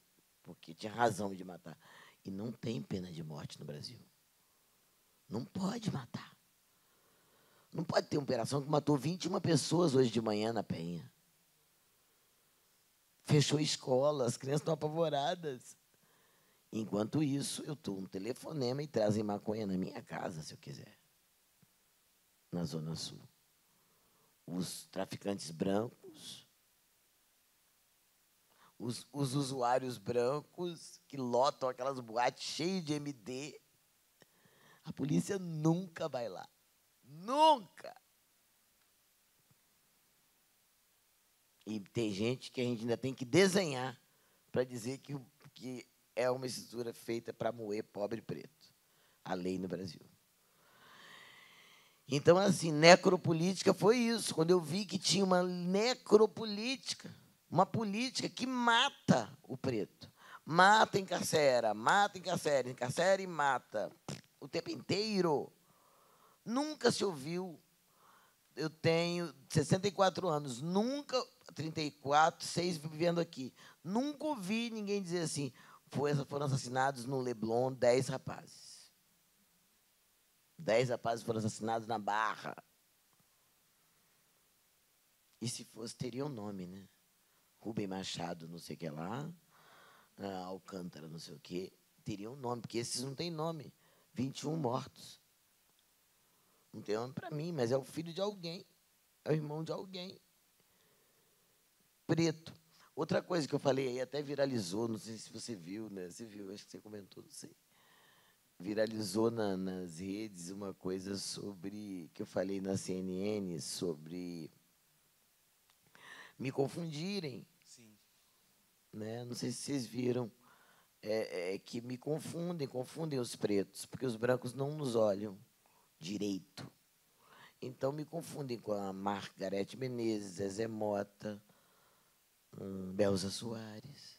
porque tinha razão de matar. E não tem pena de morte no Brasil. Não pode matar. Não pode ter uma operação que matou 21 pessoas hoje de manhã na Penha. Fechou escola, as crianças estão apavoradas. Enquanto isso, eu estou um telefonema e trazem maconha na minha casa, se eu quiser. Na Zona Sul. Os traficantes brancos, os usuários brancos que lotam aquelas boates cheias de MD, a polícia nunca vai lá. Nunca! E tem gente que a gente ainda tem que desenhar para dizer que é uma estrutura feita para moer pobre e preto. A lei no Brasil. Então, assim, necropolítica foi isso. Quando eu vi que tinha uma necropolítica, uma política que mata o preto. Mata, encarcera e mata. O tempo inteiro. Nunca se ouviu. Eu tenho 64 anos. Nunca, 34, 6 vivendo aqui. Nunca ouvi ninguém dizer assim, foram assassinados no Leblon 10 rapazes. 10 rapazes foram assassinados na Barra. E se fosse, teria um nome, né? Rubem Machado, não sei o que lá, Alcântara, não sei o quê, teria um nome, porque esses não têm nome. 21 mortos. Não tem nome para mim, mas é o filho de alguém, é o irmão de alguém. Preto. Outra coisa que eu falei aí, até viralizou, não sei se você viu, né? Você viu, acho que você comentou, não sei. Viralizou nas redes uma coisa sobre, que eu falei na CNN, sobre me confundirem. Sim. Né? Não sei se vocês viram, que me confundem os pretos, porque os brancos não nos olham direito. Então, me confundem com a Margarete Menezes, Zezé Mota, Belza Soares.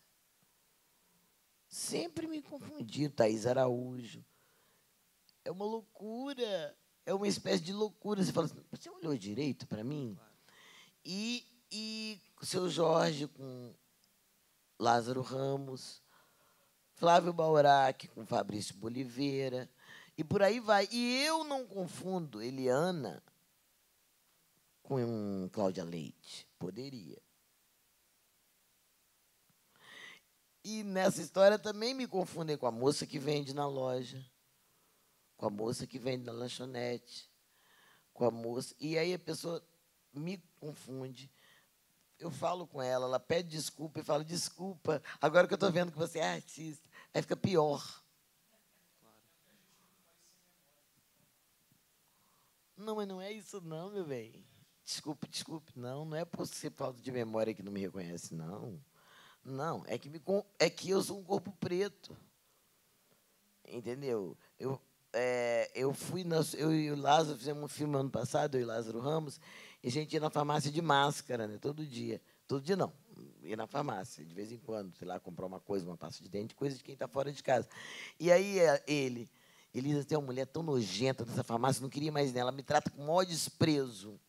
Sempre me confundiram, Thaís Araújo. É uma loucura, é uma espécie de loucura. Você fala assim, você olhou direito para mim? Claro. E o seu Jorge com Lázaro Ramos, Flávio Baurac com Fabrício Boliveira, e por aí vai. E eu não confundo Eliana com Cláudia Leite. Poderia. E nessa história também me confundem com a moça que vende na loja, com a moça que vende na lanchonete, com a moça... E aí a pessoa me confunde. Eu falo com ela, ela pede desculpa e fala, desculpa, agora que eu estou vendo que você é artista. Aí fica pior. Claro. Não, mas não é isso não, meu bem. Desculpe, não é por ser falta de memória que não me reconhece, não. Não, é que eu sou um corpo preto. Entendeu? Eu fui... Eu e o Lázaro fizemos um filme ano passado, eu e o Lázaro Ramos, e a gente ia na farmácia de máscara, né, todo dia. Todo dia não, ia na farmácia, de vez em quando, sei lá, comprar uma coisa, uma pasta de dente, coisa de quem está fora de casa. E aí Elisa tem uma mulher tão nojenta nessa farmácia, não queria mais nela, me trata com o maior desprezo.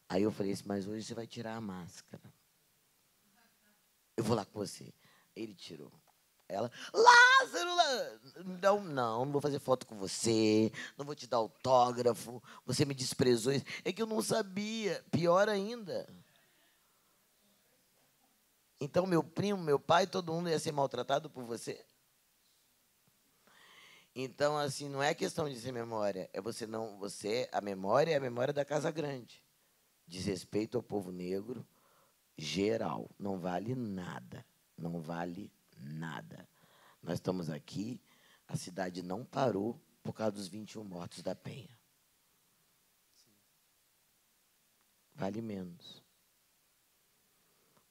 Aí eu falei assim, mas hoje você vai tirar a máscara. Eu vou lá com você. Ele tirou. Ela, Lázaro, não vou fazer foto com você, não vou te dar autógrafo, você me desprezou. É que eu não sabia, pior ainda. Então, meu primo, meu pai, todo mundo ia ser maltratado por você? Então, assim, não é questão de ser memória, a memória é a memória da Casa Grande. Diz respeito ao povo negro geral, não vale nada, não vale nada. Nós estamos aqui, a cidade não parou por causa dos 21 mortos da Penha. Vale menos.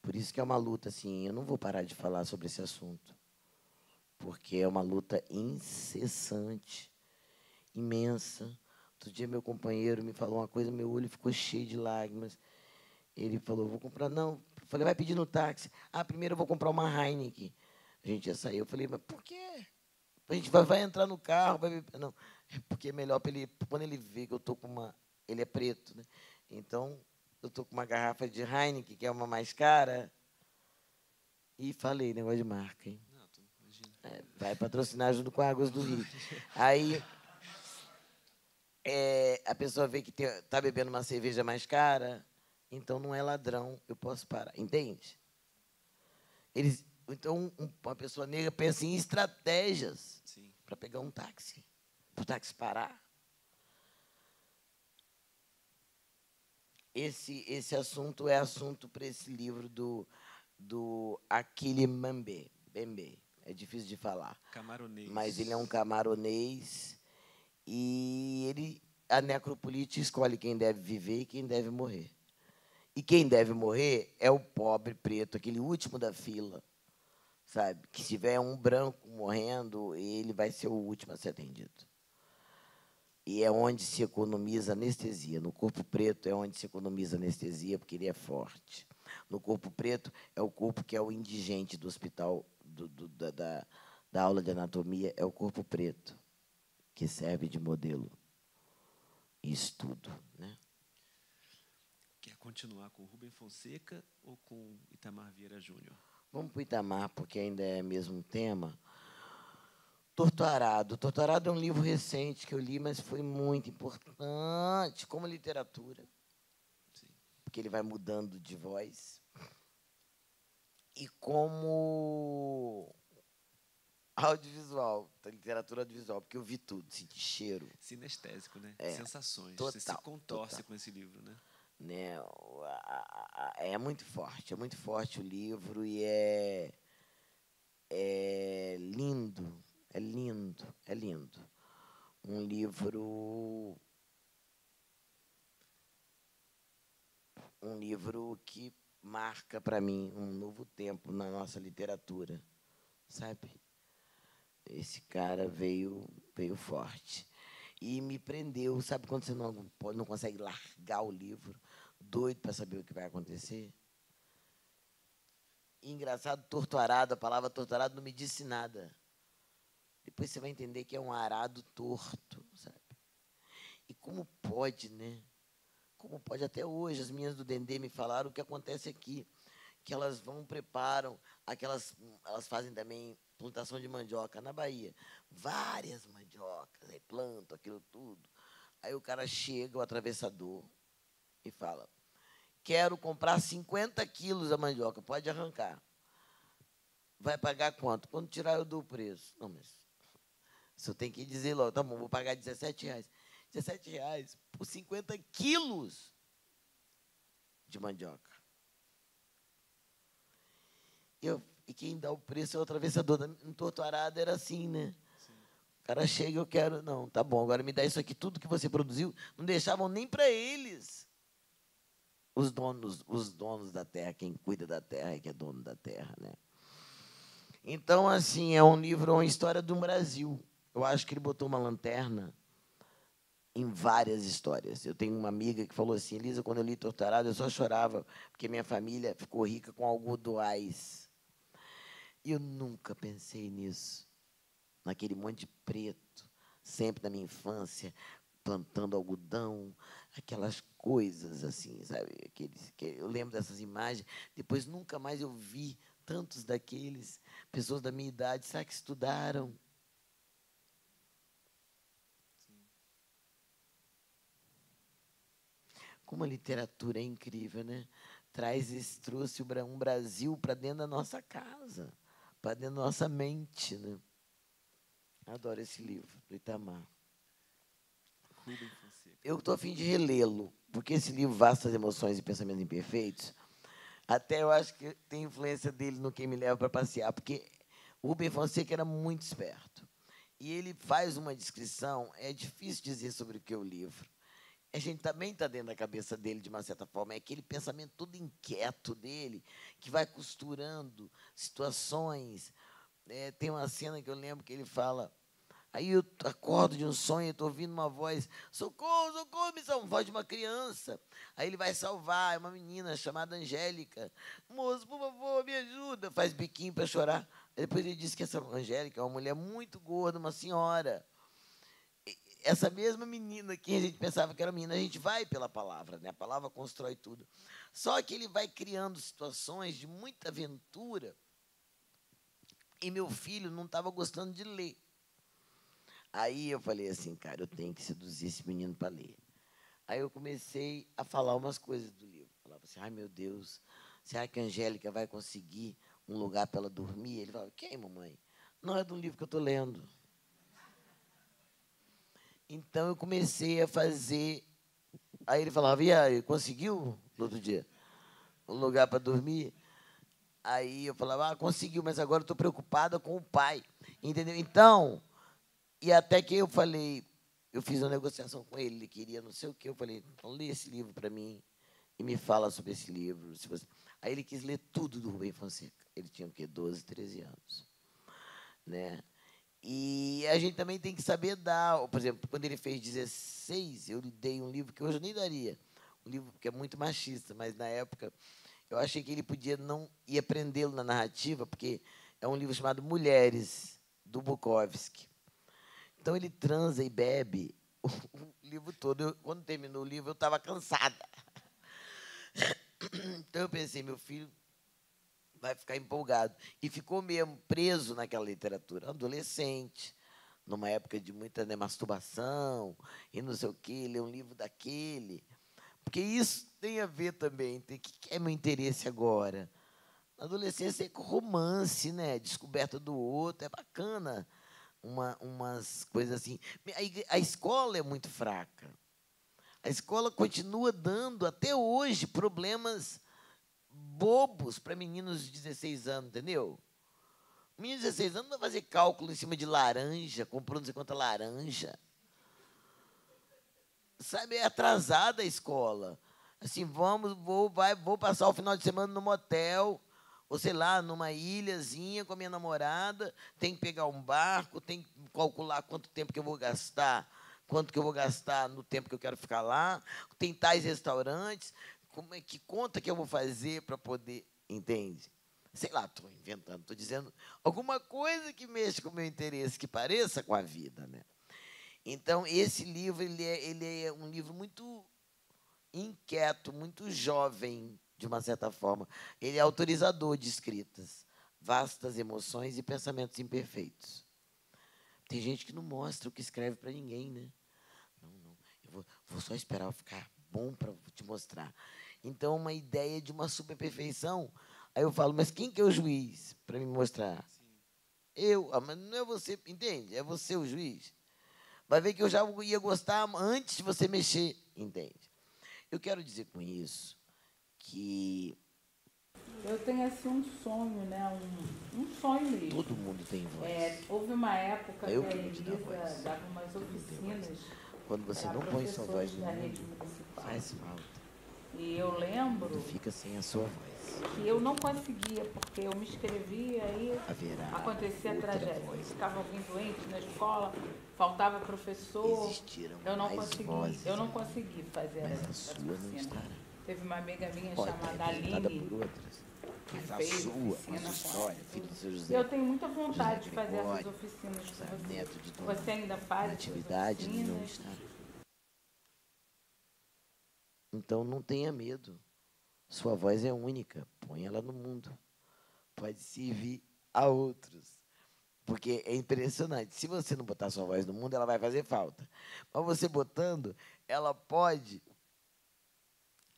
Por isso que é uma luta, assim, eu não vou parar de falar sobre esse assunto, porque é uma luta incessante, imensa. Outro dia, meu companheiro me falou uma coisa, meu olho ficou cheio de lágrimas. Ele falou, vou comprar... Não, eu falei, vai pedir no táxi. Primeiro eu vou comprar uma Heineken. A gente ia sair. Eu falei, mas por quê? A gente vai entrar no carro, vai beber. Não, é porque é melhor para ele... Quando ele vê que eu estou com uma... Ele é preto, né? Então, eu estou com uma garrafa de Heineken, que é uma mais cara. E falei, negócio de marca, hein? Não, imagina. Vai patrocinar junto com a Águas do Rio. Aí, a pessoa vê que está bebendo uma cerveja mais cara, então não é ladrão, eu posso parar. Entende? Então, uma pessoa negra pensa em estratégias para pegar um táxi, para o táxi parar. Esse assunto é assunto para esse livro do Achille Mbembe. É difícil de falar. Camaronês. Mas ele é um camaronês e a necropolítica escolhe quem deve viver e quem deve morrer. E quem deve morrer é o pobre preto, aquele último da fila, sabe? Que se tiver um branco morrendo, ele vai ser o último a ser atendido. E é onde se economiza anestesia. No corpo preto é onde se economiza anestesia, porque ele é forte. No corpo preto é o corpo que é o indigente do hospital, da aula de anatomia, é o corpo preto, que serve de modelo e estudo, né? Quer continuar com Rubem Fonseca ou com Itamar Vieira Júnior? Vamos para o Itamar, porque ainda é mesmo tema. Torturado. Torturado é um livro recente que eu li, mas foi muito importante como literatura. Sim. Porque ele vai mudando de voz. e como audiovisual, da literatura audiovisual, porque eu vi tudo, senti cheiro. Sinestésico, né? É, Sensações. total, Você se contorce total. com esse livro, né? Né? É muito forte o livro e é lindo, é lindo, é lindo. Um livro que marca para mim um novo tempo na nossa literatura, sabe? Esse cara veio forte e me prendeu, sabe quando você não consegue largar o livro, doido para saber o que vai acontecer? E, engraçado, torturado, a palavra torturado não me disse nada. Depois você vai entender que é um arado torto, sabe? E como pode, né? Como pode até hoje, as meninas do Dendê me falaram o que acontece aqui, que elas vão, preparam, elas fazem também plantação de mandioca na Bahia. Várias mandiocas, aí plantam aquilo tudo. Aí o cara chega, o atravessador, e fala, quero comprar 50 quilos da mandioca, pode arrancar. Vai pagar quanto? Quando tirar, eu dou o preço. Não, mas você tem que dizer logo, tá bom, vou pagar R$17. R$17 por 50 quilos de mandioca. E quem dá o preço é o atravessador. No Torturado era assim, né? Sim. O cara chega, eu quero. Não, tá bom, agora me dá isso aqui, tudo que você produziu. Não deixavam nem para eles. Os donos da terra, quem cuida da terra é que é dono da terra, né? Então, assim, é um livro, uma história do Brasil. Eu acho que ele botou uma lanterna em várias histórias. Eu tenho uma amiga que falou assim, Elisa, quando eu li Torturado, eu só chorava, porque minha família ficou rica com algodoais. E eu nunca pensei nisso, naquele monte de preto, sempre na minha infância, plantando algodão, aquelas coisas assim, sabe? Eu lembro dessas imagens, depois nunca mais eu vi tantos daqueles, pessoas da minha idade, será que estudaram? Sim. Como a literatura é incrível, né? Trouxe um Brasil para dentro da nossa casa, para dentro da nossa mente, né? Adoro esse livro, do Itamar. Rubem Fonseca. Eu estou a fim de relê-lo, porque esse livro, Vastas Emoções e Pensamentos Imperfeitos, até eu acho que tem influência dele no Quem Me Leva para Passear, porque o Rubem Fonseca era muito esperto. E ele faz uma descrição, é difícil dizer sobre o que é o livro. A gente também está dentro da cabeça dele, de uma certa forma. É aquele pensamento todo inquieto dele, que vai costurando situações. Tem uma cena que eu lembro que ele fala... Aí eu acordo de um sonho, estou ouvindo uma voz, socorro, socorro, missão, voz de uma criança. Aí ele vai salvar, é uma menina chamada Angélica. Moço, por favor, me ajuda. Faz biquinho para chorar. Aí depois ele diz que essa Angélica é uma mulher muito gorda, uma senhora. Essa mesma menina que a gente pensava que era menina, a gente vai pela palavra, né? A palavra constrói tudo. Só que ele vai criando situações de muita aventura e meu filho não estava gostando de ler. Aí eu falei assim, cara, eu tenho que seduzir esse menino para ler. Aí eu comecei a falar umas coisas do livro. Falava assim, ai meu Deus, será que a Angélica vai conseguir um lugar para ela dormir? Ele falava, quem, mamãe? Não, é do livro que eu estou lendo. Então eu comecei a fazer. Aí ele falava, e aí, conseguiu no outro dia? Um lugar para dormir? Aí eu falava, conseguiu, mas agora estou preocupada com o pai. Entendeu? Então, e até que eu falei, eu fiz uma negociação com ele, ele queria não sei o quê, eu falei, então lê esse livro para mim e me fala sobre esse livro. Se você... Aí ele quis ler tudo do Rubem Fonseca. Ele tinha o quê? 12, 13 anos. Né? E a gente também tem que saber dar, por exemplo, quando ele fez 16, eu lhe dei um livro que hoje eu nem daria, um livro que é muito machista, mas na época eu achei que ele podia não ir aprendê-lo na narrativa, porque é um livro chamado Mulheres, do Bukowski. Então ele transa e bebe o livro todo. Quando terminou o livro, eu estava cansada. Então eu pensei, meu filho vai ficar empolgado. E ficou mesmo preso naquela literatura. Adolescente, numa época de muita masturbação, e não sei o quê, ler um livro daquele. Porque isso tem a ver também. O que é meu interesse agora? Na adolescência é romance, né? Descoberta do outro, é bacana. Umas coisas assim. A escola é muito fraca. A escola continua dando, até hoje, problemas bobos para meninos de 16 anos, entendeu? O menino de 16 anos não vai fazer cálculo em cima de laranja, comprou não sei quanta laranja. Sabe, é atrasada a escola. Assim, vou passar o final de semana no motel, ou sei lá, numa ilhazinha com a minha namorada, tem que pegar um barco, tem que calcular quanto tempo que eu vou gastar, quanto que eu vou gastar no tempo que eu quero ficar lá, tem tais restaurantes, como é que conta que eu vou fazer para poder, entende? Sei lá, estou inventando, estou dizendo alguma coisa que mexa com o meu interesse, que pareça com a vida, né? Então, esse livro ele é um livro muito inquieto, muito jovem, de uma certa forma. Ele é autorizador de escritas, vastas emoções e pensamentos imperfeitos. Tem gente que não mostra o que escreve para ninguém, né? Não, eu vou só esperar eu ficar bom para te mostrar. Então, uma ideia de uma superperfeição. Aí eu falo, mas quem que é o juiz para me mostrar? Sim. Eu, mas não é você, entende? É você o juiz. Vai ver que eu já ia gostar antes de você mexer, entende? Eu quero dizer com isso que... Eu tenho assim um sonho, né? Um sonho mesmo. Todo mundo tem voz. Houve uma época que a Elisa dava umas oficinas. Quando você não põe sua voz no mundo, faz falta. E eu lembro... Quando fica sem a sua voz. Que eu não conseguia, porque eu me inscrevia e acontecia a tragédia. Voz. Ficava alguém doente na escola, faltava professor. Existiram eu não mais consegui, vozes, eu não consegui fazer mas a sua não estará. Teve uma amiga minha Pode chamada Aline, por outras, mas a sua, a sua história, filho do seu José. Eu tenho muita vontade José de fazer Gregório, essas oficinas com José você. Neto de Dona Você ainda faz Natividade, não estará. Então não tenha medo. Sua voz é única, põe ela no mundo. Pode servir a outros. Porque é impressionante. Se você não botar sua voz no mundo, ela vai fazer falta. Mas você botando, ela pode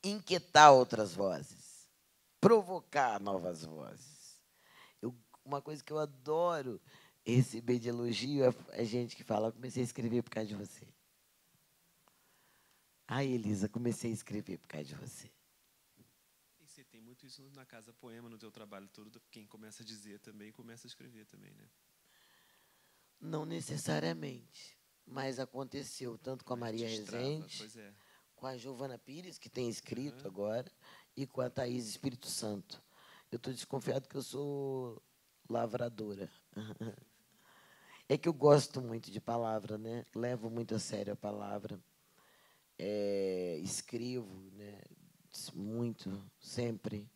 inquietar outras vozes, provocar novas vozes. Uma coisa que eu adoro receber de elogio é gente que fala: comecei a escrever por causa de você. Ai, Elisa, comecei a escrever por causa de você. E você tem muito isso na Casa Poema, no teu trabalho todo, quem começa a dizer também, começa a escrever também, né? Não necessariamente, mas aconteceu tanto com a Maria Rezende, com a Giovana Pires, que tem escrito agora, e com a Thaís Espírito Santo. Eu estou desconfiado que eu sou lavradora. É que eu gosto muito de palavra, né? Levo muito a sério a palavra. Escrevo, né? Muito, sempre.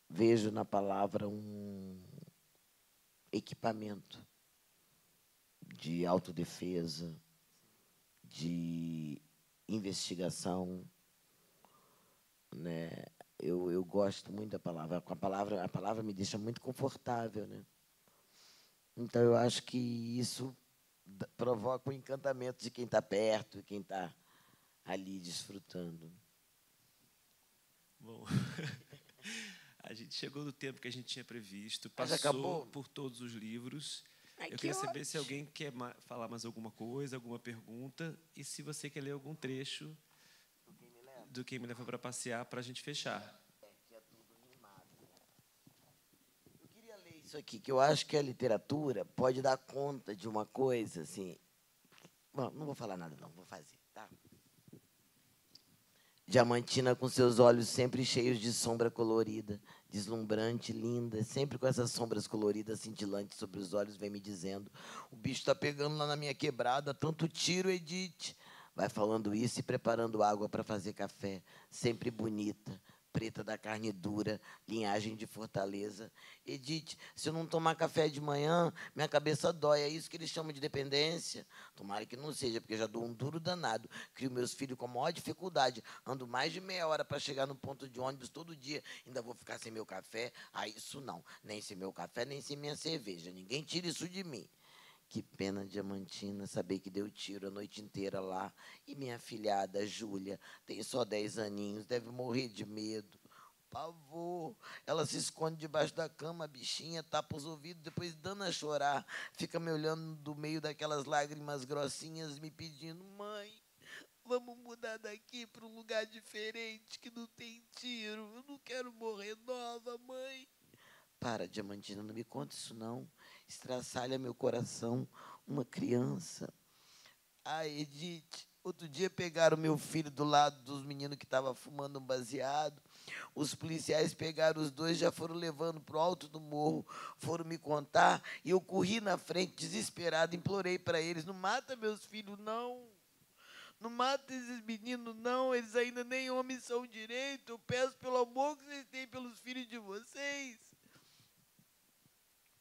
Vejo na palavra um equipamento de autodefesa, de investigação, né? Eu gosto muito da palavra. A palavra me deixa muito confortável, né? Então eu acho que isso provoca o encantamento de quem está perto, quem está ali desfrutando. Bom, a gente chegou no tempo que a gente tinha previsto, passou por todos os livros. Eu queria saber se alguém quer falar mais alguma coisa, alguma pergunta, e se você quer ler algum trecho do Quem Me Leva para Passear para a gente fechar. Que é tudo rimado. Eu queria ler isso aqui, que eu acho que a literatura pode dar conta de uma coisa assim. Bom, não vou falar nada, não, vou fazer, tá? Diamantina com seus olhos sempre cheios de sombra colorida, deslumbrante, linda, sempre com essas sombras coloridas cintilantes sobre os olhos, vem me dizendo: o bicho está pegando lá na minha quebrada, tanto tiro, Edith. Vai falando isso e preparando água para fazer café, sempre bonita, preta da carne dura, linhagem de Fortaleza. Edith, se eu não tomar café de manhã, minha cabeça dói. É isso que eles chamam de dependência? Tomara que não seja, porque eu já dou um duro danado. Crio meus filhos com a maior dificuldade. Ando mais de meia hora para chegar no ponto de ônibus todo dia. Ainda vou ficar sem meu café? Ah, isso não. Nem sem meu café, nem sem minha cerveja. Ninguém tira isso de mim. Que pena, Diamantina, saber que deu tiro a noite inteira lá. E minha filhada, Júlia, tem só 10 aninhos, deve morrer de medo. pavor. Ela se esconde debaixo da cama, a bichinha, tapa os ouvidos, depois dando a chorar. Fica me olhando do meio daquelas lágrimas grossinhas, me pedindo: mãe, vamos mudar daqui para um lugar diferente, que não tem tiro. Eu não quero morrer nova, mãe. Para, Diamantina, não me conta isso, não. Estraçalha meu coração. Uma criança. Ah, Edith, outro dia pegaram meu filho do lado dos meninos que estavam fumando um baseado. Os policiais pegaram os dois, já foram levando para o alto do morro, foram me contar, e eu corri na frente, desesperado, implorei para eles: não mata meus filhos, não. Não mata esses meninos, não. Eles ainda nem homens são direito. Eu peço pelo amor que vocês têm pelos filhos de vocês.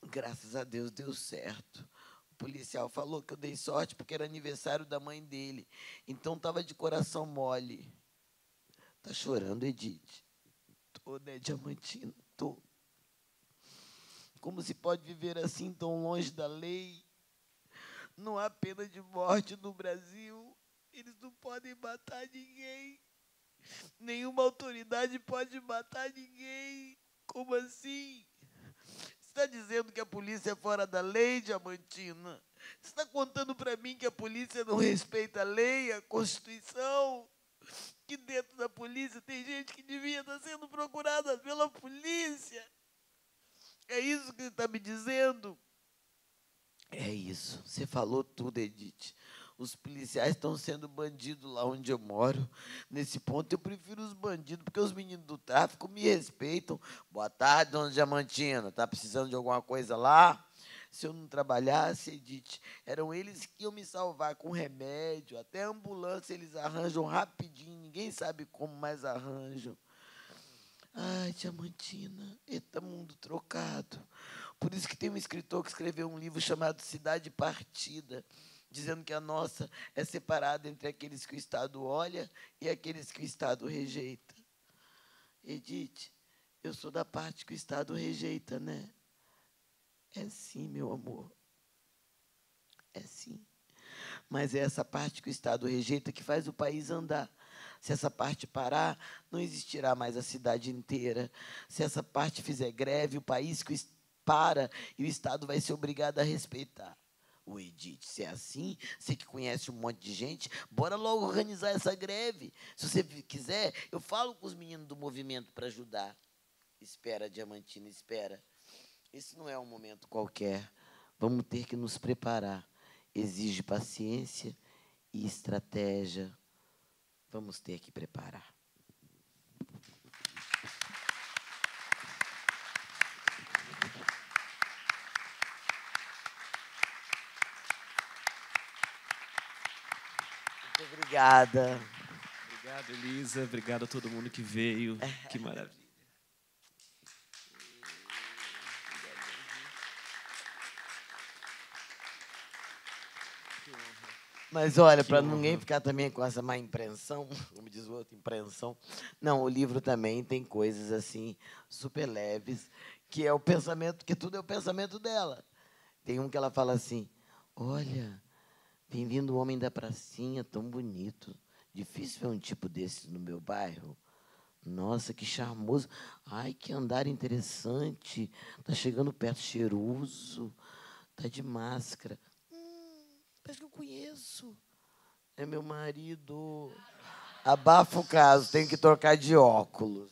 Graças a Deus deu certo. O policial falou que eu dei sorte porque era aniversário da mãe dele. Então estava de coração mole. Tá chorando, Edith? Tô, né, Diamantina? Tô. Como se pode viver assim tão longe da lei? Não há pena de morte no Brasil. Eles não podem matar ninguém. Nenhuma autoridade pode matar ninguém. Como assim? Você está dizendo que a polícia é fora da lei, Diamantina? Você está contando para mim que a polícia não respeita a lei, a Constituição? Que dentro da polícia tem gente que devia estar sendo procurada pela polícia? É isso que você está me dizendo? É isso. Você falou tudo, Edith. Os policiais estão sendo bandidos lá onde eu moro. Nesse ponto, eu prefiro os bandidos, porque os meninos do tráfico me respeitam. Boa tarde, dona Diamantina. Está precisando de alguma coisa lá? Se eu não trabalhasse, Edith, eram eles que iam me salvar com remédio. Até a ambulância eles arranjam rapidinho. Ninguém sabe como, mais arranjam. Ai, Diamantina, eita mundo trocado. Por isso que tem um escritor que escreveu um livro chamado Cidade Partida, dizendo que a nossa é separada entre aqueles que o Estado olha e aqueles que o Estado rejeita. Edith, eu sou da parte que o Estado rejeita, né? É sim, meu amor. É sim. Mas é essa parte que o Estado rejeita que faz o país andar. Se essa parte parar, não existirá mais a cidade inteira. Se essa parte fizer greve, o país que para e o Estado vai ser obrigado a respeitar. O Edith, se é assim, você que conhece um monte de gente, bora logo organizar essa greve. Se você quiser, eu falo com os meninos do movimento para ajudar. Espera, Diamantina, espera. Esse não é um momento qualquer. Vamos ter que nos preparar. Exige paciência e estratégia. Vamos ter que preparar. Muito obrigada. Obrigado, Elisa. Obrigado a todo mundo que veio. Que maravilha. Mas, olha, para ninguém ficar também com essa má impressão, como diz o outro, impressão, não, o livro também tem coisas assim, super leves, que é o pensamento, que tudo é o pensamento dela. Tem um que ela fala assim: olha, vem vindo o homem da pracinha, tão bonito. Difícil ver um tipo desse no meu bairro. Nossa, que charmoso. Ai, que andar interessante. Tá chegando perto, cheiroso. Tá de máscara. Parece que eu conheço. É meu marido. Abafa o caso, tenho que trocar de óculos.